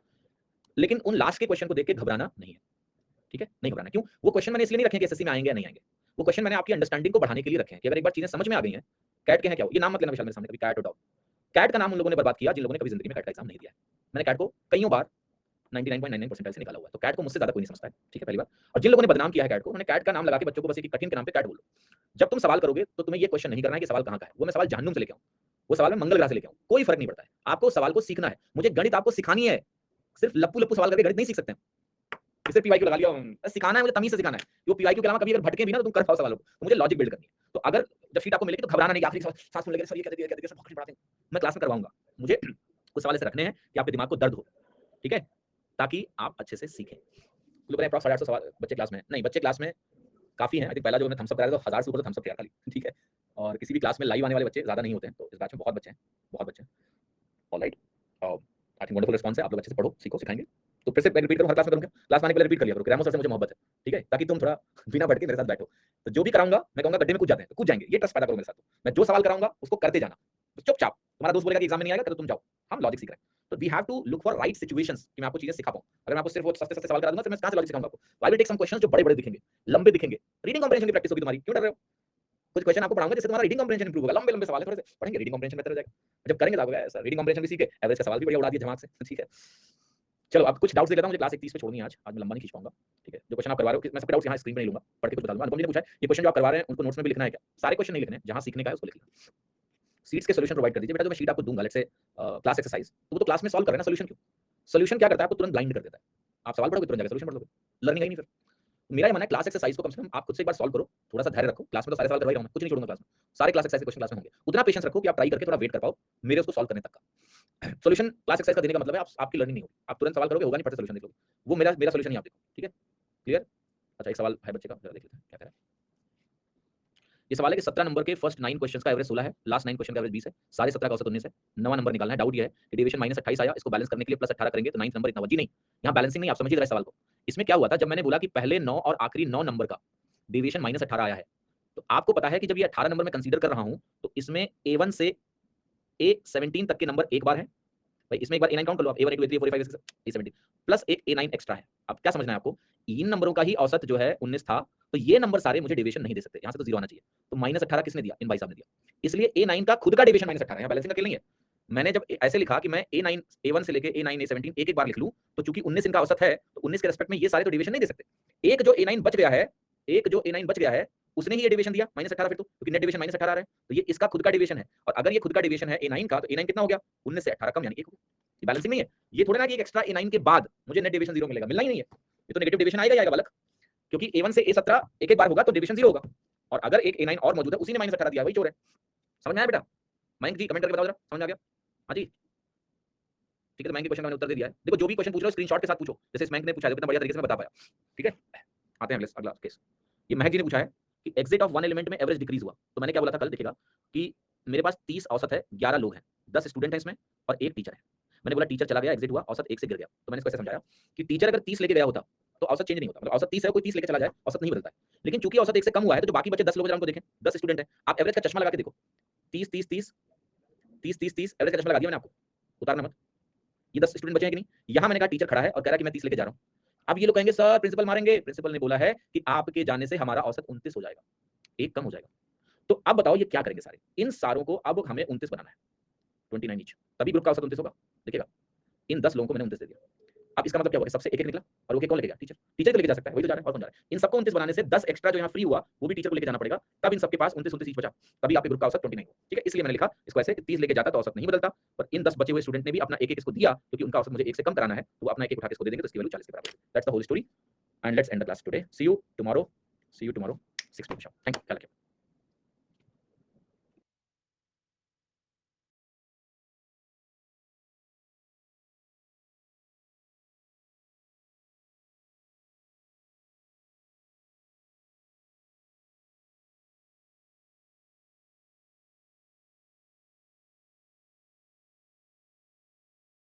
लेकिन उन लास्ट के क्वेश्चन को देख के घबराना नहीं है, ठीक है, नहीं घबराना। क्यों? वो क्वेश्चन मैंने इसलिए नहीं रखे कि एसएससी में आएंगे या नहीं आएंगे, वो क्वेश्चन मैंने आपकी अंडरस्टैंडिंग को बढ़ाने के लिए रखे हैं कि अगर एक बार चीजें समझ में आ गई हैं, कैट के हैं क्या, ये नाम मत लेना विशाल मेरे सामने कभी, कैट और डॉग। कैट का नाम उन लोगों ने बर्बाद किया जिन लोगों ने कभी जिंदगी में कैट का एग्जाम नहीं दिया है। मैंने कैट को कईयों बार 99.99% से निकाला हुआ है, तो कैट को मुझसे ज्यादा कोई नहीं समझता है, ठीक है, पहली बात। और जिन लोगों ने बदनाम किया है कैट को, उन्होंने कैट का नाम लगा के बच्चों को बस एक कठिन के नाम पे कैट बोलो। जब तुम सवाल करोगे तो तुम्हें ये क्वेश्चन नहीं करना है कि सवाल कहाँ का है, वो मैं सवाल जहन्नुम से लेके आऊं, वो सवाल मैं मंगल ग्रह से लेके आऊं, कोई फर्क नहीं पड़ता है। आपको सवाल को सीखना है, मुझे गणित आपको सिखानी है, सिर्फ लप्पू लप्पू सवाल करके गणित नहीं सीख सकते हैं। इसे पीवाईक्यू लगा लिया, सिखाना है मुझे, तमीज से सिखाना है। वो पीवाईक्यू के अलावा कभी अगर भटके भी ना तो तुम कर पाओ सवालों को, तो मुझे लॉजिक बिल्ड करनी है। तो अगर जब शीट आपको मिलेगी तो घबराना नहीं कि आखिरी सांस फूलने लगे, सर ये क्या दे दिया सर, बहुत पढ़ाते हैं। मैं क्लास में करवाऊंगा, मुझे कुछ सवाल ऐसे रखने हैं कि आपके दिमाग को दर्द हो, ठीक है, ताकि आप अच्छे से सीखें। लोग कह रहे हैं 850 सवाल बच्चे क्लास में, नहीं बच्चे क्लास में काफी हैं। आई थिंक पहला जो मैं थम्स अप कराया था 1000 से ऊपर तो थम्स अप किया खाली, ठीक है। और किसी भी क्लास में लाइव आने वाले बच्चे ज्यादा नहीं होते हैं, तो इस बैच में बहुत बच्चे हैं, बहुत बच्चे हैं। Alright, I think wonderful response है। आप लोग अच्छे से पढ़ो, सीखो, सिखाएंगे। तो फिर से मैं रिपीट करूँ, हर क्लास में करूँगा, क्लास में आने के पहले रिपीट कर लिया करो, ग्रामर सर से मुझे मोहब्बत है, ठीक है, ताकि तुम थोड़ा बिना भटके मेरे साथ बैठो। तो जो भी कराऊंगा मैं कहूंगा गड्ढे में कूद जाते हैं तो कूद जाएंगे, ये ट्रस्ट पैदा करो मेरे साथ। मैं जो सवाल कराऊंगा उसको करते जाना, तो चुपचाप। तुम्हारा दोस्त बोलेगा कि एग्जाम में नहीं आएगा तो तुम जाओ, हम लॉजिक सीख रहे हैं। तो we have to look for right situations कि मैं आपको चीजें सिखा पाऊं। अगर मैं आपको सिर्फ वो सस्ते सस्ते सवाल करा दूंगा तो मैं कहां से लॉजिक सिखाऊंगा आपको? I will take some questions जो बड़े बड़े दिखेंगे, लंबे दिखेंगे, रीडिंग कॉम्प्रिहेंशन की प्रैक्टिस होगी तुम्हारी। क्यों डर रहे हो? कुछ क्वेश्चन आपको पढ़ाऊंगा जिससे तुम्हारा रीडिंग कॉम्प्रिहेंशन इंप्रूव होगा। लंबे लंबे सवाल है, थोड़े से पढ़ेंगे, रीडिंग कॉम्प्रिहेंशन बेहतर हो जाएगा। जब करेंगे तो आपको सर रीडिंग कॉम्प्रिहेंशन भी सीखे, एवरेज का सवाल भी बढ़िया उड़ा दिया दिमाग से, ठीक है। चलो अब कुछ डाउट्स ले लेता हूं, मुझे क्लास 31 पे छोड़नी है आज मैं लंबा नहीं खींच पाऊंगा, ठीक है। जो क्वेश्चन आप करवा रहे हो, मैं सबके डाउट्स यहां स्क्रीन पे नहीं लूंगा, पढ़ के कुछ बता दूंगा। अनुपम जी ने पूछा है ये क्वेश्चन जो आप करवा रहे हैं उनको नोट्स में भी लिखना है क्या? सारे क्वेश्चन नहीं लिखने, जहां सीखने का है उसको लिखना। सीट्स के सॉल्यूशन प्रोवाइड कर दीजिए बेटा, जो मैं शीट आपको दूंगा लेट्स से क्लास एक्सरसाइज, तो वो तो क्लास में सॉल्व कर रहे हैं ना, सॉल्यूशन क्यों? सॉल्यूशन क्या करता है, आपको तुरंत ब्लाइंड कर देता है। आप सवाल पढ़ोगे तुरंत जाकर सॉल्यूशन पढ़ लोगे, लर्निंग है ही नहीं फिर। मेरा ये मानना है क्लास एक्सरसाइज को कम से कम आप खुद से एक बार सॉल्व करो, थोड़ा सा धैर्य रखो। क्लास में तो सारे सवाल करवा ही रहा हूं मैं, कुछ नहीं छोड़ूंगा क्लास में, सारे क्लास एक्सरसाइज के क्वेश्चन क्लास में होंगे। उतना पेशेंस रखो कि आप ट्राई करके थोड़ा वेट कर पाओ मेरे उसको सॉल्व करने तक का। सॉल्यूशन क्लास एक्सरसाइज का देने का मतलब है आपकी लर्निंग नहीं होगी, आप तुरंत सवाल करोगे होगा नहीं, फट से सॉल्यूशन देख लोगे। वो मेरा सॉल्यूशन नहीं, आप देखो, ठीक है, क्लियर। अच्छा एक सवाल है बच्चे का, जरा देख लेते हैं क्या कह रहा है। ये सवाल है कि 17 नंबर के फर्स्ट 9 क्वेश्चंस का एवरेज 16 है, लास्ट 9 क्वेश्चन का एवरेज 20 है, सारे 17 का औसत 19 है, नवा नंबर निकालना है। डाउट ये है कि डेविएशन -28 आया, इसको बैलेंस करने के लिए +18 करेंगे तो 9th नंबर इतना हुआ। जी नहीं, यहाँ बैलेंसिंग नहीं, आप समझिए जरा इस सवाल को। इसमें क्या हुआ था, जब मैंने बोला कि पहले 9 और आखिरी 9 नंबर का डेविएशन -18 आया है, तो आपको पता है कि जब ये 18 नंबर में कंसीडर कर रहा हूं तो इसमें A1 से A17 तक के नंबर एक बार है भाई, इसमें एक बार A9 काउंट कर लो आप, A1 A2 A3 A4 A5 A17 plus एक A9 एक्स्ट्रा है। अब क्या समझना है आपको, इन नंबरों का ही औसत जो है 19 था, तो ये नंबर सारे मुझे डेविएशन नहीं दे सकते, यहाँ से तो 0 आना चाहिए। तो -18 किसने दिया? इन भाई साहब ने दिया। इसलिए A9 का खुद का डेविएशन -18 है, बैलेंसिंग का खेल नहीं है। मैंने जब ऐसे लिखा कि मैं A9 A1 से लेके A9 A17 एक एक बार लिख लूं, तो चूंकि 19 इनका औसत है, तो 19 के रेस्पेक्ट में ये सारे तो डेविएशन नहीं दे सकते। एक जो A9 बच गया है, एक जो A9 बच गया है, उसने ही ये डेविएशन दिया -18 फिर तो, क्योंकि नेट डेविएशन -18 आ रहा है, तो ये इसका खुद का डेविएशन है। और अगर ये खुद का डेविएशन है A9 का, तो A9 कितना हो गया? 19 से 18 कम, यानी 1 हो गया। ये बैलेंसिंग नहीं है। ये थोड़ा ना कि एक एक्स्ट्रा A9 के बाद मुझे नेट डेविएशन 0 मिलेगा, मिलना ही नहीं है। ये तो नेगेटिव डेविएशन आएगा ही आएगा बालक, क्योंकि A1 से A17 एक एक बार होगा तो डेविएशन 0 होगा। और अगर एक A9 और मौजूद है, उसी ने -18 दिया, वही चोर है। समझ में आया बेटा? मयंक जी कमेंट करके बताओ जरा, समझ में आ गया? हाँ जी, ठीक है। तो मयंक के क्वेश्चन का मैंने उत्तर दे दिया है। देखो जो भी क्वेश्चन पूछ रहे हो स्क्रीनशॉट के साथ पूछो, जैसे इस मयंक ने पूछा है, कितना बढ़िया तरीके से मैं बता पाया, ठीक है। आते हैं अगला केस। ये महक जी ने पूछा है कि एग्जिट ऑफ वन एलिमेंट में एवरेज डिक्रीज हुआ, तो मैंने क्या बोला था कल, देखिएगा कि मेरे पास 30 औसत है, 11 लोग हैं, 10 स्टूडेंट हैं इसमें और 1 टीचर है। मैंने बोला टीचर चला गया, एग्जिट हुआ, औसत 1 से गिर गया। तो मैंने इसको ऐसे समझाया कि टीचर अगर 30 लेके गया होता तो औसत चेंज नहीं होता, मतलब औसत 30 है, कोई 30 लेके चला जाए औसत नहीं बदलता है। लेकिन चूंकि औसत 1 से कम हुआ है, तो जो बाकी बचे 10 लोग उनको देखें, 10 स्टूडेंट है, आप एवरेज का चश्मा लगा के देखो, 30 30 30 30 30 30 एवरेज का चश्मा लगा दिया मैंने आपको, उतारना मत। ये 10 स्टूडेंट बचे हैं कि नहीं? यहाँ मैंने कहा टीचर खड़ा है और कह रहा है कि मैं 30 लेके जा रहा हूँ। अब ये लोग कहेंगे सर प्रिंसिपल मारेंगे, प्रिंसिपल ने बोला है कि आपके जाने से हमारा औसत 29 हो जाएगा, 1 कम हो जाएगा। तो अब बताओ ये क्या करेंगे सारे? इन सारों को अब हमें 29 बनाना है, 29 ईच, तभी ग्रुप का औसत 29 होगा। देखिएगा इन 10 लोगों को मैंने 29 दे दिया। अब इसका मतलब क्या हुआ? सबसे एक निकला और वो कौन लेके गया? टीचर। टीचर तो लेके जा सकता है, वही तो जा रहा है और कौन जा रहा है? इन सबको 29 बनाने से 10 एक्स्ट्रा जो यहाँ फ्री हुआ वो भी टीचर को लेके जाना पड़ेगा, तब इन सबके पास 29 ईच बचा, तभी आपके ग्रुप का औसत 29 हो। ठीक है, इसलिए मैंने लिखा इसको ऐसे, 30 लेके जाता तो औसत नहीं बदलता, पर इन 10 बचे हुए स्टूडेंट ने भी अपना एक इसको दिया, क्योंकि उनका औसत मुझे 1 से कम कराना है, तो वो अपना एक उठा के इसको दे देंगे, तो इसकी वैल्यू 40 के बराबर। That's the whole story and let's end the class today. See you tomorrow 6 p.m. Thank you.